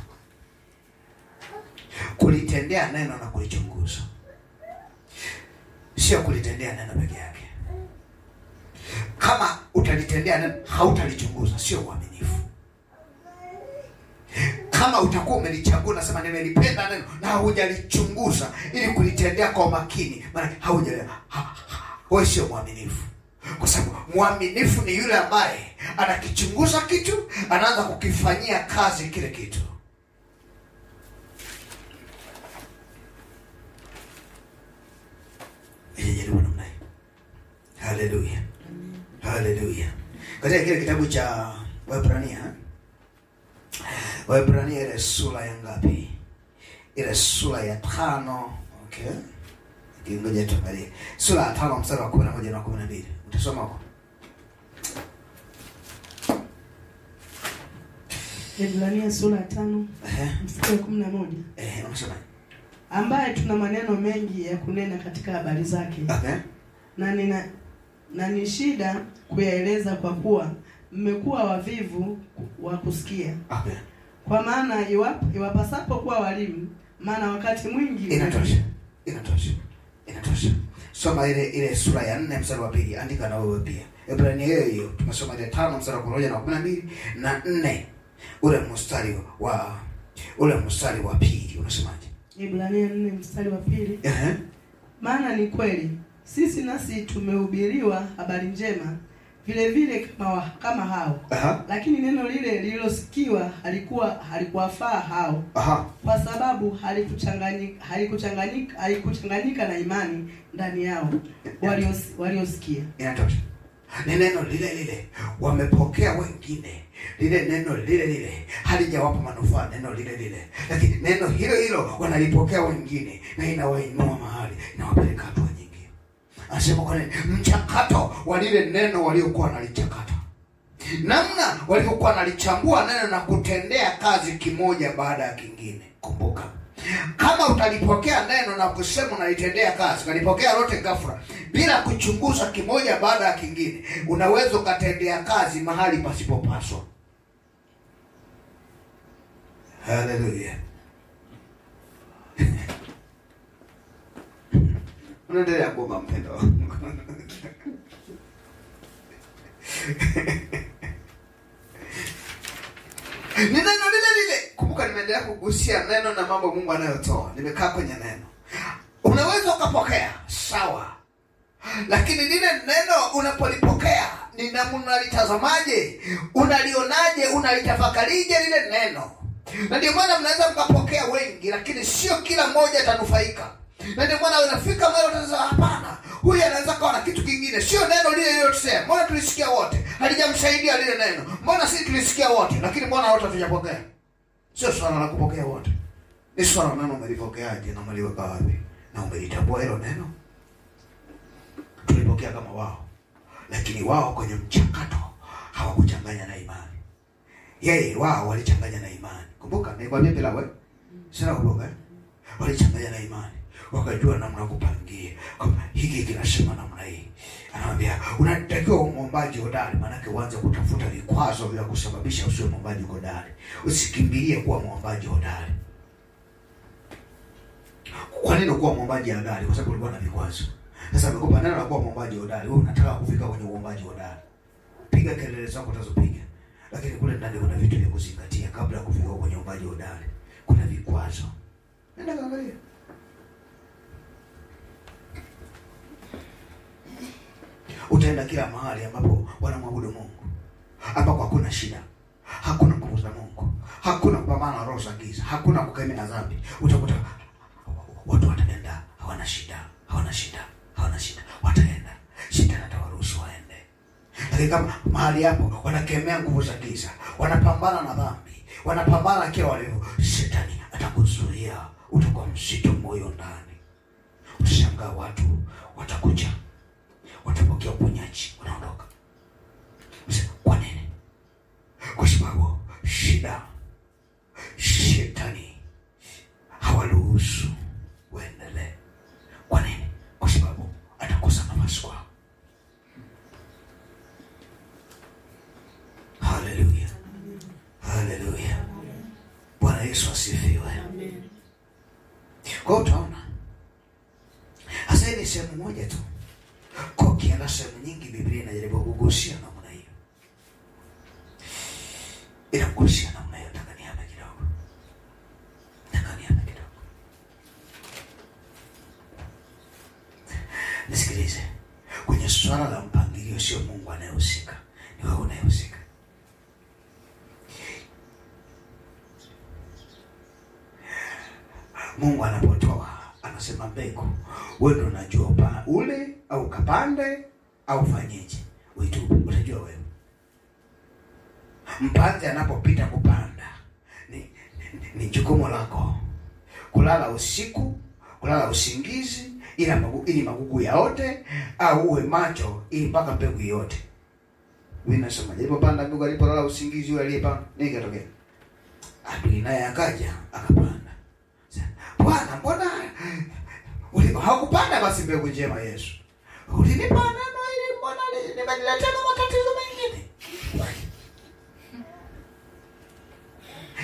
Kulitendea neno na kulichunguza. Sio kulitendea neno peke yake. Kama utalitendea neno hautalichunguza, sio uaminifu. Kama utakuwa umelichagua nasema nimelipenda neno na hujalichunguza ili kulitendea kwa makini, maana wewe sio mwaminifu. Kwa sababu mwaminifu ni yule ambaye anakichunguza kitu, anaanza kukifanyia kazi kile kitu. Haleluya. Haleluya. Katika kile kitabu cha Waebrania ile sura ya ngapi? Ile sura ya 5, okay? Ngoja tuangalie. Sura ya 5 mstari wa 11 na 12. Utasoma hapo. Waebrania sura ya 5 mstari wa 11. Unasema ambaye tuna maneno mengi ya kunena katika habari zake. Okay. Na ni shida kuyaeleza kwa kuwa mmekuwa wavivu wa kusikia. Okay. Kwa maana iwapasapo kuwa walimu, maana wakati mwingi inatosha. Soma ile sura ya 4 mstari wa 2. Andika na wewe pia. Waebrania hiyo tumesoma ile 5 mstari wa 1 na 12 na 4. Ule mstari wa 2 unasemaje? Waebrania 4 mstari wa 2. Maana ni kweli sisi nasi tumehubiriwa habari njema vile vile kama hao. Lakini neno lile lililosikiwa halikuwafaa hao. Kwa sababu halikuchanganyika na imani ndani yao waliosikia. Inatosha. Ni neno lile wamepokea wengine. Lile neno lile halijawapa manufaa neno lile. Lakini neno hilo wanalipokea wengine na inawainua mahali, inawapeleka hatua nyingine. Anasema kwa nini? Mchakato wa lile neno waliokuwa wanalichakata. Namna waliokuwa wanalichambua neno na kutendea kazi kimoja baada ya kingine. Kumbuka, kama utalipokea neno na kusema unalitendea kazi, ukalipokea lote ghafla bila kuchunguza kimoja baada ya kingine, unaweza ukatendea kazi mahali pasipopaswa. Haleluya. Unaendelea kuomba mpendo wangu. Ni neno lile. Kumbuka nimeendelea kugusia neno na mambo Mungu anayotoa. Nimekaa kwenye neno. Unaweza ukapokea, sawa. Lakini lile neno unapolipokea, ni namna unalitazamaje? Unalionaje? Unalitafakarisha lile neno? Na ndio maana mnaweza mkapokea wengi, lakini sio kila mmoja atanufaika. Na ndio maana unafika mahali unasema hapana, huyu anaweza kuwa na kitu kingine, sio neno lile tuseme. Mbona tulisikia wote? Halijamsaidia lile neno. Mbona sisi tulisikia wote, lakini mbona wote hatujapokea? Sio swala la kupokea wote. Ni swala neno umelipokeaje na umeliweka wapi? Na umelitambua hilo neno? Tulipokea kama wao. Lakini wao kwenye mchakato hawakuchanganya na imani. Yeye wao walichanganya na imani. Kumbuka nikwambia bila wewe. Sina kumbuka. Walichanganya na imani. Wakajua namna kupangia. Kama hiki kinasema namna hii. Anamwambia unatakiwa muombaji hodari, maana yake uanze kutafuta vikwazo vya kusababisha usiwe muombaji hodari. Usikimbilie kuwa muombaji hodari. Kwa nini kuwa muombaji hodari? Kwa sababu ulikuwa na vikwazo. Sasa amekupa neno la kuwa muombaji hodari. Wewe unataka kufika kwenye uombaji hodari. Piga kelele zako utazopiga. Lakini kule ndani kuna vitu vya kuzingatia kabla ya kufika kwenye uombaji hodari. Kuna vikwazo. Nenda kaangalia. Utaenda kila mahali ambapo wanamwabudu Mungu, ambapo hakuna shida, hakuna nguvu za Mungu, hakuna kupambana na roho za giza, hakuna kukemea dhambi. Utakuta watu wataenda hawana shida, wataenda shetani atawaruhusu waende. Lakini kama mahali hapo wanakemea nguvu za giza, wanapambana na dhambi, wanapambana kila walio, shetani atakuzuia, utakuwa mzito moyo ndani. Utashangaa watu watakuja, watapokea uponyaji, wanaondoka. Kwa nini? Kwa sababu shida, shetani hawaruhusu uendelee. Kwa nini? Kwa sababu atakosa nafasi kwao. Haleluya. Haleluya. Bwana Yesu asifiwe. Amen. Kwa hiyo utaona hasa ni sehemu moja tu. Kwa kiana sehemu nyingi Biblia inajaribu kugusia namna hiyo. Inagusia namna hiyo. Nataka niame kidogo. Nisikilize. Kwenye swala la mpangilio sio Mungu anayehusika, ni wewe unayehusika. Mungu anapotoa anasema mbegu, wewe ndio unajua ule au kapande au fanyeje. Wewe utajua wewe. Mpanzi anapopita kupanda ni jukumu lako. Kulala usiku, kulala usingizi ili magugu yaote, au uwe macho ili mpaka mbegu yote. Wewe unasema alipopanda mbegu, alipolala usingizi yule aliyepanda nini katokea? Adui naye akaja akapanda. Bwana, mbona hakupanda basi mbegu njema Yesu? Ulinipa neno ili mbona nimeniletea matatizo mengine?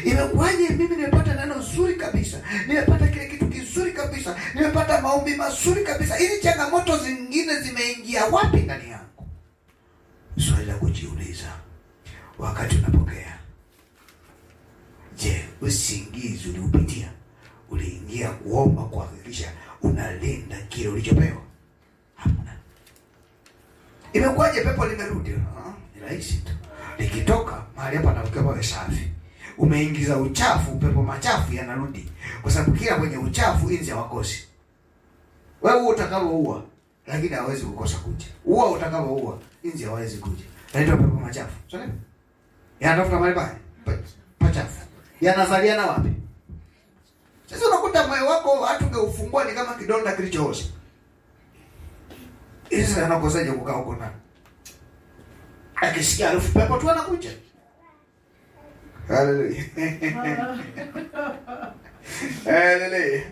Imekuwaje mimi nimepata neno zuri kabisa, nimepata kile kitu kizuri kabisa, nimepata maombi mazuri kabisa, hizi changamoto zingine zimeingia wapi ndani yangu? Swali la kujiuliza wakati unapokea. Je, usingizi uliupitia? Uliingia kuomba kuhakikisha unalinda kile ulichopewa? Hamna. Imekuwaje pepo limerudi? Ni rahisi tu. Likitoka mahali hapa na pawe safi. Umeingiza uchafu, pepo machafu yanarudi. Kwa sababu kila kwenye uchafu inzi hawakosi. Wewe utakavyoua, lakini hawezi kukosa kuja. Ua utakavyoua, inzi hawezi kuja. Naitwa pepo machafu. Sawa? Yanatafuta mahali pachafu. Yanazaliana wapi? Sasa unakuta moyo wako hata ungeufungua ni kama kidonda kilichooza. Sasa anakosaje kukaa huko ndani? Akisikia harufu pepo tu anakuja. Haleluya. Haleluya.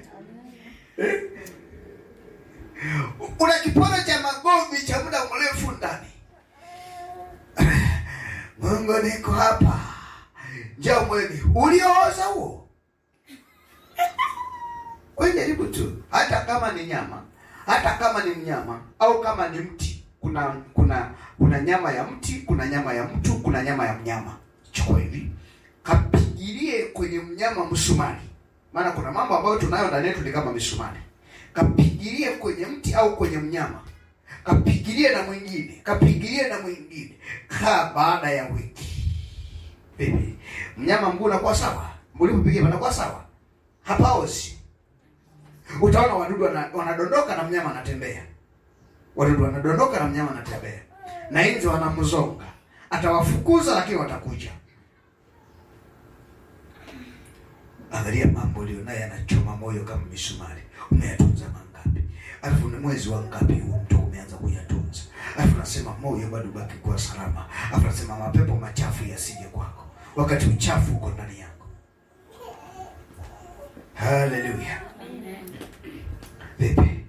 Una kipono cha magomvi cha muda mrefu ndani. Mungu niko hapa. Njoo mwili uliooza huo. Wewe jaribu tu, hata kama ni nyama, hata kama ni mnyama au kama ni mti. Kuna nyama ya mti, kuna nyama ya mtu, kuna nyama ya mnyama. Chukua hivi, kapigilie kwenye mnyama msumari. Maana kuna mambo ambayo tunayo ndani yetu ni kama misumari. Kapigilie kwenye mti au kwenye mnyama. Kapigilie na mwingine, kapigilie na mwingine. Baada ya wiki. Bibi, mnyama mguu unakuwa sawa? Mlipopigia unakuwa sawa? Hapaozi. Utaona wadudu wanadondoka na mnyama anatembea. Wadudu wanadondoka na mnyama anatembea. Na inzi wanamzonga. Atawafukuza lakini watakuja. Angalia mambo ulionayo yanachoma moyo kama misumari. Umeyatunza mangapi? Alafu ni mwezi wa ngapi huu mtu umeanza kuyatunza? Alafu nasema moyo bado baki kuwa salama. Alafu nasema mapepo machafu yasije kwako, wakati uchafu uko ndani yako. Haleluya. Vipi?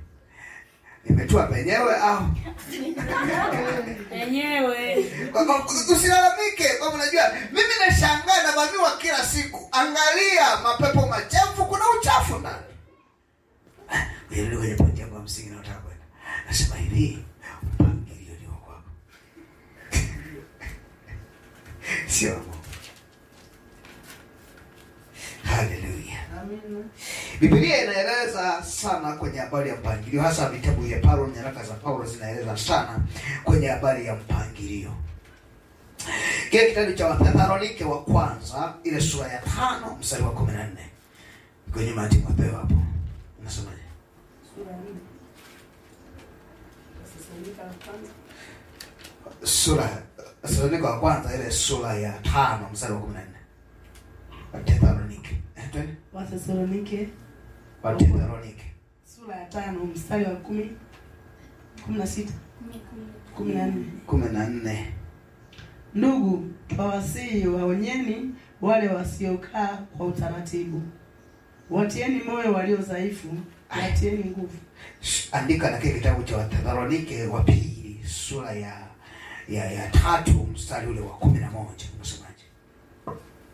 Nimetua penyewe au? Penyewe. Usilalamike, kwa unajua mimi nashangaa na vamiwa kila siku. Angalia mapepo machafu, kuna uchafu ndani. Ndio kwenye pointi ya msingi na nataka kwenda. Nasema hivi, mpangilio ni wako. Sio. Haleluya. Amen. Biblia inaeleza sana kwenye habari ya mpangilio, hasa vitabu vya Paulo, nyaraka za Paulo zinaeleza sana kwenye habari ya mpangilio. Kile kitabu cha Wathesalonike wa kwanza ile sura ya 5 mstari wa 14. Kwenye Mathayo mapewa hapo. Unasemaje? Sura Wathesalonike wa kwanza ile sura ya 5 mstari wa 14. Wathesalonike. Wathesalonike sura ya 5 mstari wa 16 14. Ndugu, twawasihi waonyeni wale wasiokaa kwa utaratibu. Watieni moyo walio dhaifu, watieni nguvu. Andika na kile kitabu cha Wathesalonike wa pili sura ya 3 mstari ule wa 11. Unasemaje?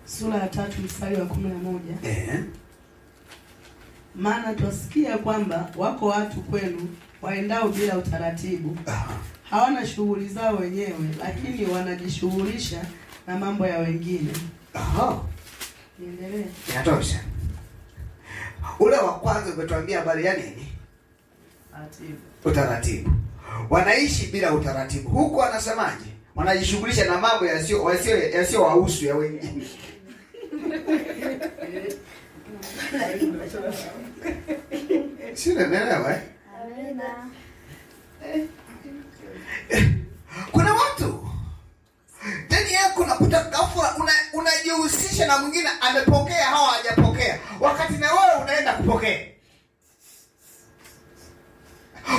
Sura ya 3 mstari wa 11. Maana twasikia kwamba wako watu kwenu waendao bila utaratibu. Hawana shughuli zao wenyewe, lakini wanajishughulisha na mambo ya wengine. Niendelee. Inatosha. Ule wa kwanza umetuambia habari ya nini? Utaratibu. Wanaishi bila utaratibu. Huko anasemaje? Wanajishughulisha na mambo yasio wahusu ya wengine. Sio nelewa eh? Kuna watu ndani yako unakuta ghafla unajihusisha na mwingine amepokea au hajapokea, wakati na wewe unaenda kupokea.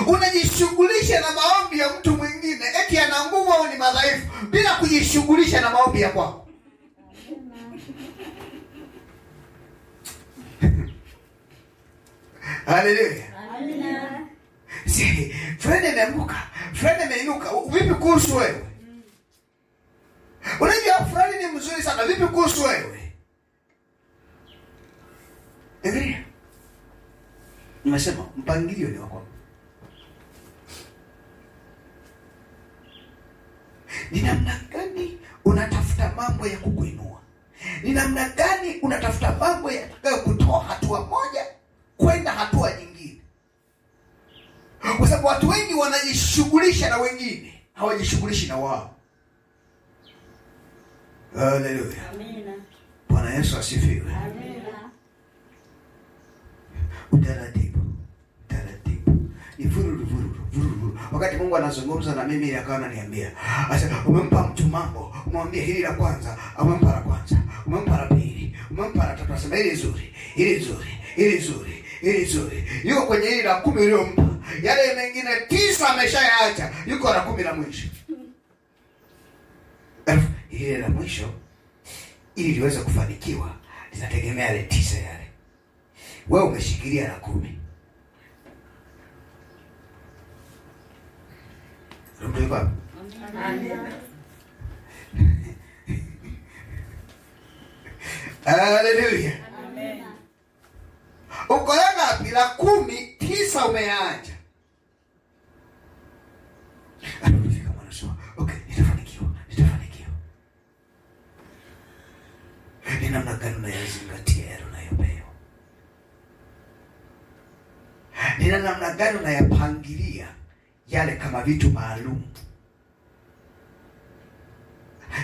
Unajishughulisha na maombi ya mtu mwingine eti ana nguvu au ni madhaifu, bila kujishughulisha na maombi ya kwako. Haleluya. Amina. Si, friend ameanguka, friend ameinuka. Vipi kuhusu wewe? Unajua friend ni mzuri sana. Vipi kuhusu wewe? Angalia. Nimesema mpangilio ni wako. Ni namna gani unatafuta mambo ya kukuinua? Ni namna gani unatafuta mambo ya kutoa hatua moja kwenda hatua nyingine? Kwa sababu watu wengi wanajishughulisha na wengine, hawajishughulishi na wao. Haleluya. Amina. Bwana Yesu asifiwe. Amina. Utaratibu. Ni vururu. Wakati Mungu anazungumza na mimi akawa ananiambia, "Asa umempa mtu mambo, umwambie hili la kwanza, umempa la kwanza, umempa la pili, umempa la tatu, sema hili nzuri. Yuko kwenye hili la 10 uliyompa. Yale mengine 9 ameshayaacha. Yuko la 10 la mwisho." Ile la mwisho ili liweze kufanikiwa linategemea ile 9 yale. Wewe umeshikilia la 10. Ndio baba. Amina. Haleluya. Amen. Uko ngapi? La 10, 9 umeacha. Anafika mwanasema, "Okay, nitafanikiwa." Ni namna gani unayazingatia yale unayopewa? Ni namna gani unayapangilia yale kama vitu maalum?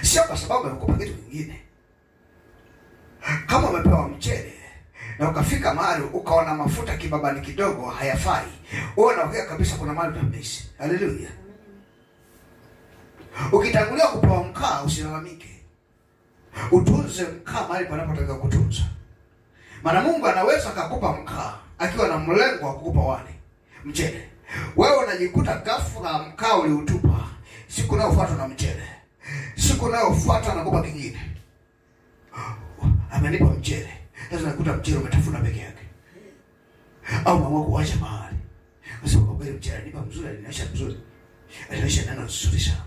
Sio kwa sababu umekupa kitu kingine. Kama umepewa mchele na ukafika mahali ukaona mafuta kibabani kidogo hayafai, wewe unaongea kabisa kuna mahali utamisi. Haleluya. Ukitangulia kupewa mkaa usilalamike. Utunze mkaa mahali panapotaka kutunza. Maana Mungu anaweza akakupa mkaa akiwa na mlengo wa kukupa wale mchele. Wewe unajikuta ghafla mkaa uliutupa, siku inayofuata na mchele, siku inayofuata anakupa kingine. Amenipa mchele, sasa unakuta mchele umetafuna peke yake. Au mama kuacha mahali. Sasa kwa kweli mchele nipa mzuri, alinaisha mzuri. Alinaisha neno nzuri sana.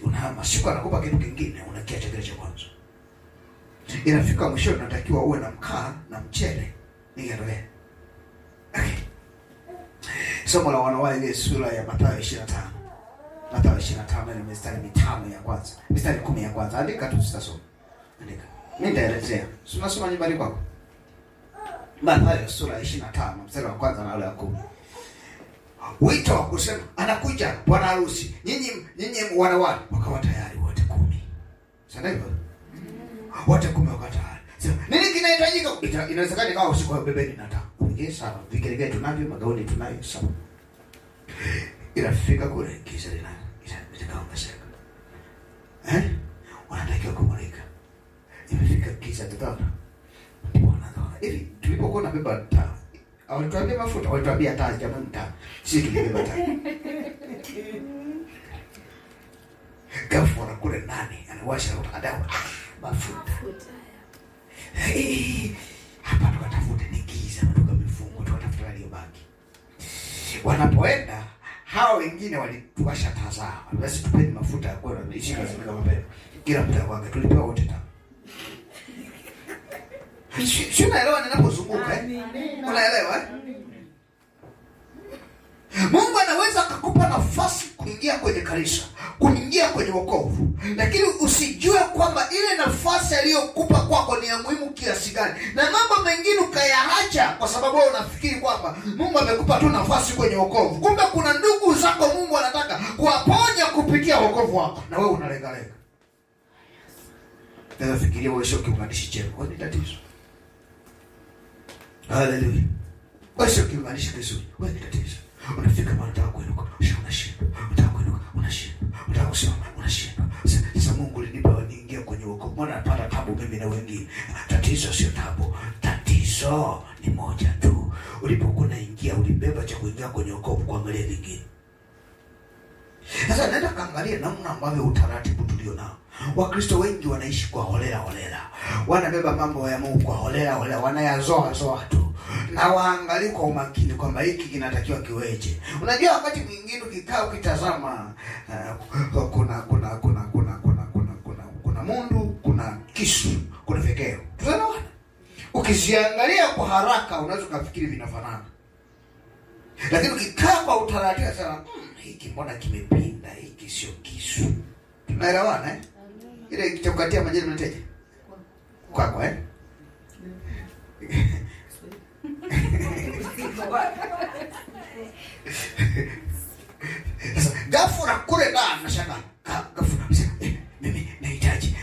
Unahama siku anakupa kitu kingine, unakiacha kile cha kwanza. Inafika mwisho unatakiwa uwe na mkaa na mchele. Niendelee. Okay. Somo la wanawali ile sura ya Mathayo 25. Mathayo 25 ni mistari 5 ya kwanza. Mistari 10 ya kwanza. Andika tu sitasoma. Andika. Mimi nitaelezea. Unasoma nyumbani kwako. Mathayo sura 25 mstari wa kwanza na ule wa 10. Wito wa kusema anakuja bwana harusi. Nyinyi wanawali wakawa tayari wote 10. Sasa hivyo. Wote 10 wakawa tayari. Sasa nini kinahitajika? Inawezekana kama usiku wa bebeni na taa. Ingie sawa. Vigelegele tunavyo, magauni tunayo sawa. Inafika kule kisa lina itakaongezeka. Wanatakiwa kumulika. Imefika kisa tutaona. Hivi tulipokuwa na beba taa, walituambia mafuta, walituambia taa jamani taa. Sisi tulibeba taa. Gafu na kule nani anawasha utakadao mafuta. Hapa tukatafuta ni giza, tukamifungo, tukatafuta aliyobaki. Wanapoenda hao wengine walituwasha taa zao. Basi tupeni mafuta ya kwenda ishika zimeka mapema. Kila mtu wake tulipewa wote taa. Sio naelewa ninapozunguka Unaelewa Mungu anaweza kukupa nafasi kuingia kwenye kanisa, kuingia kwenye wokovu, lakini usijue kwamba ile nafasi aliyokupa kwako ni ya muhimu kiasi gani, na mambo mengine ukayaacha kwa sababu wewe unafikiri kwamba Mungu amekupa tu nafasi kwenye wokovu. Kumbe kuna ndugu zako Mungu anataka kuwaponya kupitia wokovu wako, na wewe unalenga. Ndio fikiria wewe sio kiunganishi chema. Ni tatizo. Hallelujah. Wewe sio kiunganishi kizuri. Wewe ni tatizo. Unafika mahali unataka kuinuka, unashindwa. Unataka kuinuka, unashindwa. Unataka kusema, unashindwa. Sasa Mungu alinipa niingie kwenye wokovu. Mbona napata tabu mimi na wengine? Tatizo sio tabu. Tatizo ni moja tu. Ulipokuwa unaingia ulibeba cha kuingia kwenye wokovu kuangalia vingine. Sasa naenda kaangalia namna ambavyo utaratibu tulio nao. Wakristo wengi wanaishi kwa holela. Wanabeba mambo ya Mungu kwa holela, wanayazoa tu. Na waangalie kwa umakini kwamba hiki kinatakiwa kiweje. Unajua wakati mwingine ukikaa ukitazama kuna mundu, kuna kisu, kuna vekeo. Tunaona? Ukiziangalia kwa haraka unaweza kufikiri vinafanana. Lakini ukikaa kwa utaratibu sana, hiki mbona kimepinda, hiki sio kisu. Tunaelewana Ile kichokatia majani mnateje? Kwako Sasa ghafla kule ndani nashangaa. Ghafla mimi nahitaji.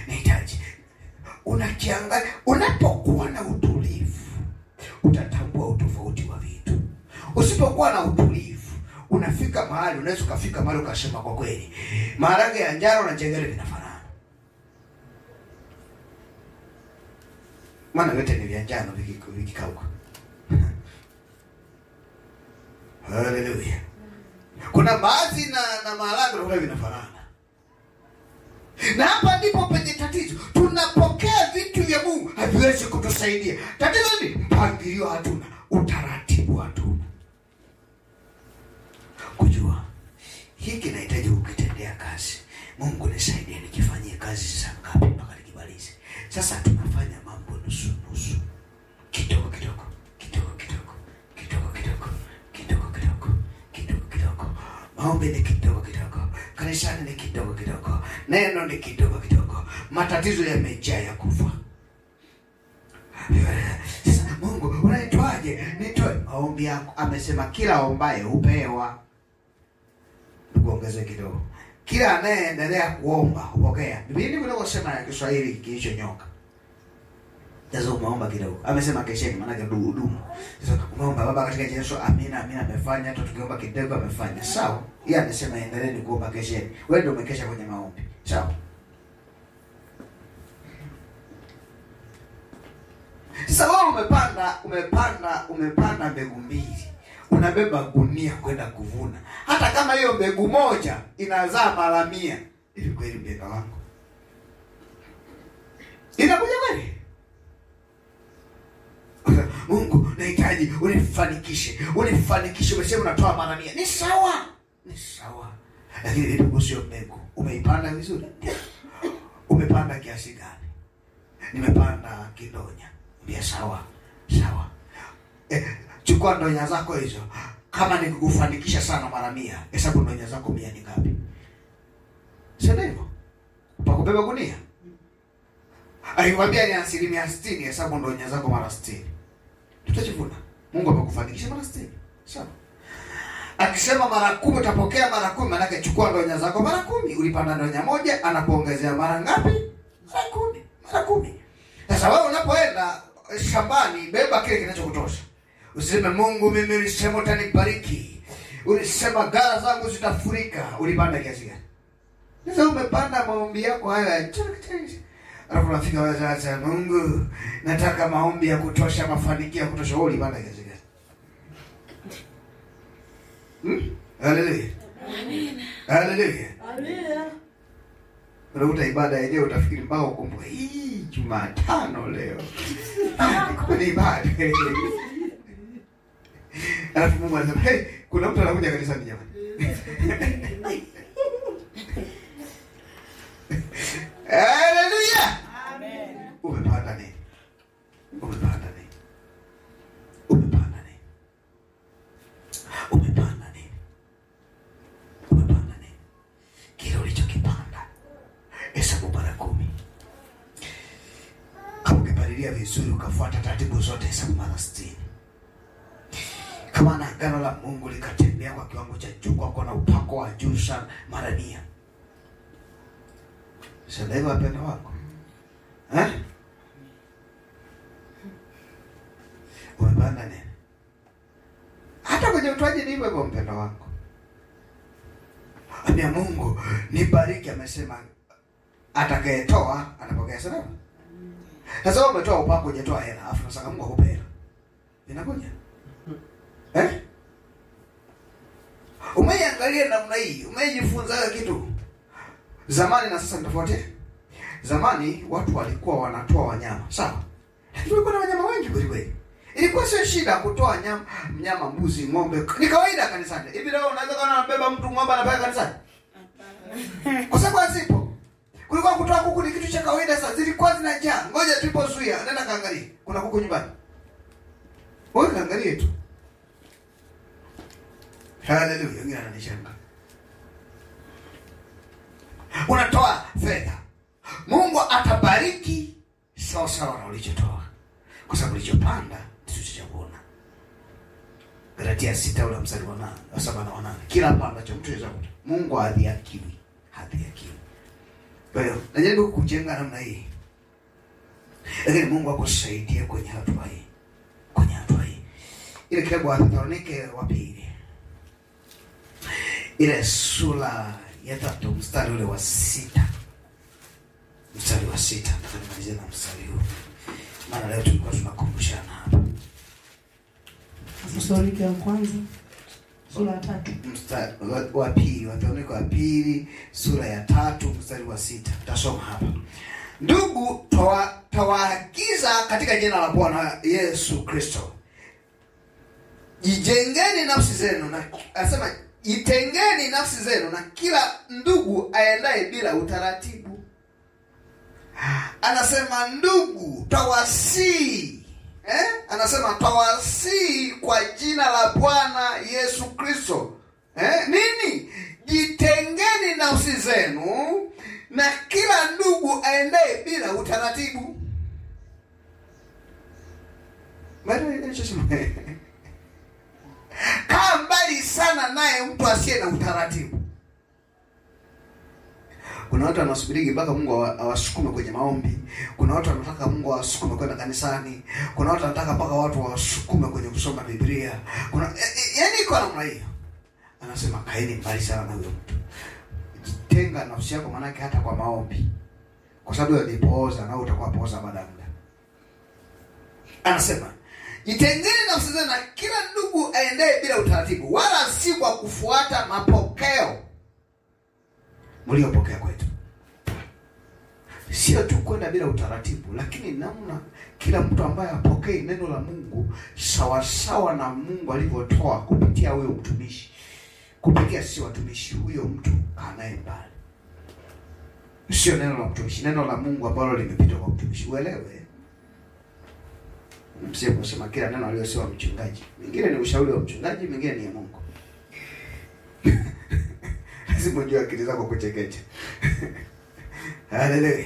Unakiangalia, unapokuwa na utulivu utatambua utofauti wa vitu. Usipokuwa na utulivu unafika mahali, unaweza kufika mahali ukasema kwa kweli maharage ya njano na njegere vinafanana. Maana yote ni vya njano vikikauka. Hallelujah. Kuna baadhi na maharage ndio vinafanana. Na hapa ndipo penye tatizo. Tunapokea vitu vya Mungu haviwezi kutusaidia. Tatizo ni mpangilio hatuna, utaratibu hatuna. Kujua hiki nahitaji ukitendea kazi. Mungu nisaidie nikifanyie kazi saa ngapi mpaka nikimalize. Sasa tunafanya mambo nusu. Kidogo. Maombi ni kidogo. Kanisani ni kidogo. Neno ni kidogo. Matatizo yamejaa ya kufa. Sasa Mungu unaitwaje? Nitoe maombi yako. Amesema kila ombaye hupewa. Tuongeze kidogo. Kila anayeendelea kuomba hupokea. Biblia ndivyo inasema ya Kiswahili kilichonyoka. Sasa umeomba kidogo. Amesema kesheni maana yake dumu. Sasa umeomba Baba katika jina la Yesu, amina amefanya, hata tukiomba kidogo amefanya. Sawa? Yeye anasema endeleeni kuomba kesheni. Wewe ndio umekesha kwenye maombi. Sawa? Sasa wewe umepanda mbegu mbili. unabeba gunia kwenda kuvuna. Hata kama hiyo mbegu moja inazaa mara 100, hivi kweli mpendwa wangu? Inakuja kweli? Mungu, nahitaji unifanikishe. Umesema unatoa mara 100. Ni sawa. Lakini ile sio mbegu. Umeipanda vizuri? Umepanda kiasi gani? Nimepanda kidonya. Ndio sawa. Chukua ndonya zako hizo. Kama nikufanikisha sana mara 100, hesabu ndonya zako 100 ni ngapi? Sasa hivyo. Pakubeba gunia. Alikwambia ni 60%, hesabu ndonya zako mara 60. Tutachivuna. Mungu amekufanikisha mara 60. Sawa. Akisema mara 10 utapokea mara 10, maana yake chukua ndonya zako mara 10. Ulipanda ndonya moja, anakuongezea mara ngapi? Mara 10. Sasa wewe unapoenda shambani, beba kile kinachokutosha. Usiseme Mungu, mimi ulisema utanibariki. Ulisema ghala zangu zitafurika. Ulipanda kiasi gani? Sasa umepanda maombi yako haya. Alafu unafika wazazi, Mungu, nataka maombi ya kutosha, mafanikio ya kutosha. Wewe ulipanda kiasi gani? Haleluya. Haleluya. Unakuta ibada yenyewe utafikiri mpaka ukumbuke, hii Jumatano leo. Kwa ibada. Alafu Mungu anasema, kuna mtu anakuja kanisani jamani. Haleluya. Amen. Umepanda nini? Kile ulichokipanda, hesabu mara 10. Kama ukipalilia vizuri ukafuata taratibu zote, hesabu mara 60. Kama na agano la Mungu likatembea kwa kiwango cha juu, kwa na upako wa juu sana, mara 100. Sasa leo wapenda wako. Umepanda nini? Hata kwenye utoaji ni hivyo mpenda wako. Ambia Mungu, nibariki, amesema atakayetoa anapokea sadaka. Sasa wewe umetoa upako, hujatoa hela, afu unasema Mungu akupe hela. Inakuja? Umeangalia namna hii, umejifunza kitu. Zamani na sasa tofauti. Zamani watu walikuwa wanatoa wanyama, sawa? Tulikuwa na wanyama wengi kweli. Ilikuwa sio shida kutoa mnyama, mbuzi, ng'ombe. Ni kawaida kanisani. Hivi leo unaweza kana anabeba mtu ng'ombe anapeleka kanisani? Kwa sababu hazipo. Kulikuwa kutoa kuku ni kitu cha kawaida. Sasa zilikuwa zinajaa. Ngoja tulipozuia, nenda kaangalie. Kuna kuku nyumbani. Wewe kaangalie tu. Haleluya, ngine ananishanga. Unatoa fedha, Mungu atabariki sawa na ulichotoa, kwa sababu ulichopanda ndicho chavuna. Galatia 6 ule mstari wa 7 na 8. Kila panda cha mtu yeza Mungu hadhihakiwi. Kwa hiyo najaribu kujenga namna hii, lakini Mungu akusaidie kwenye hatua hii. Ile kitabu wa Thesalonike wa 2, ile sura ya 3 mstari ule wa 6. Mstari wa 6, tutamalizia na mstari huu. Maana leo tulikuwa tunakumbushana hapa. Thesalonike ya kwanza sura ya 3. Mstari wa 2, Wathesalonike wa 2 sura ya 3 mstari wa 6. Tutasoma hapa. Ndugu, tawaagiza katika jina la Bwana Yesu Kristo, jitengeni nafsi zenu na kila ndugu aendaye bila utaratibu. Anasema ndugu, tawasii. Anasema tawasii kwa jina la Bwana Yesu Kristo. Nini? Jitengeni nafsi zenu na kila ndugu aendaye bila utaratibu. Kaa mbali sana naye mtu asiye na utaratibu. Kuna watu wanasubiri mpaka Mungu awasukume kwenye maombi. Kuna watu wanataka Mungu awasukume kwenda kanisani. Kuna watu wanataka mpaka watu wasukume kwenye kusoma Biblia. Yaani iko namna hiyo. Anasema kaeni mbali sana na huyo mtu. Tenga nafsi yako, maana yake hata kwa maombi. Kwa sababu nilipooza na utakuwa pooza baada ya muda. Anasema Itengeni nafsi zenu na kila ndugu aendee bila utaratibu, wala si kwa kufuata mapokeo mliopokea kwetu. Sio tu kwenda bila utaratibu, lakini namna kila mtu ambaye apokee neno la Mungu sawa sawa na Mungu alivyotoa kupitia huyo mtumishi. Kupitia si watumishi, huyo mtu anaye mbali. Sio neno la mtumishi, neno la Mungu ambalo limepita kwa mtumishi. Uelewe. Msije kusema kila neno aliyosema mchungaji. Mingine ni ushauri wa mchungaji, mingine ni ya Mungu. Lazima ujue akili zako kuchekecha. Haleluya.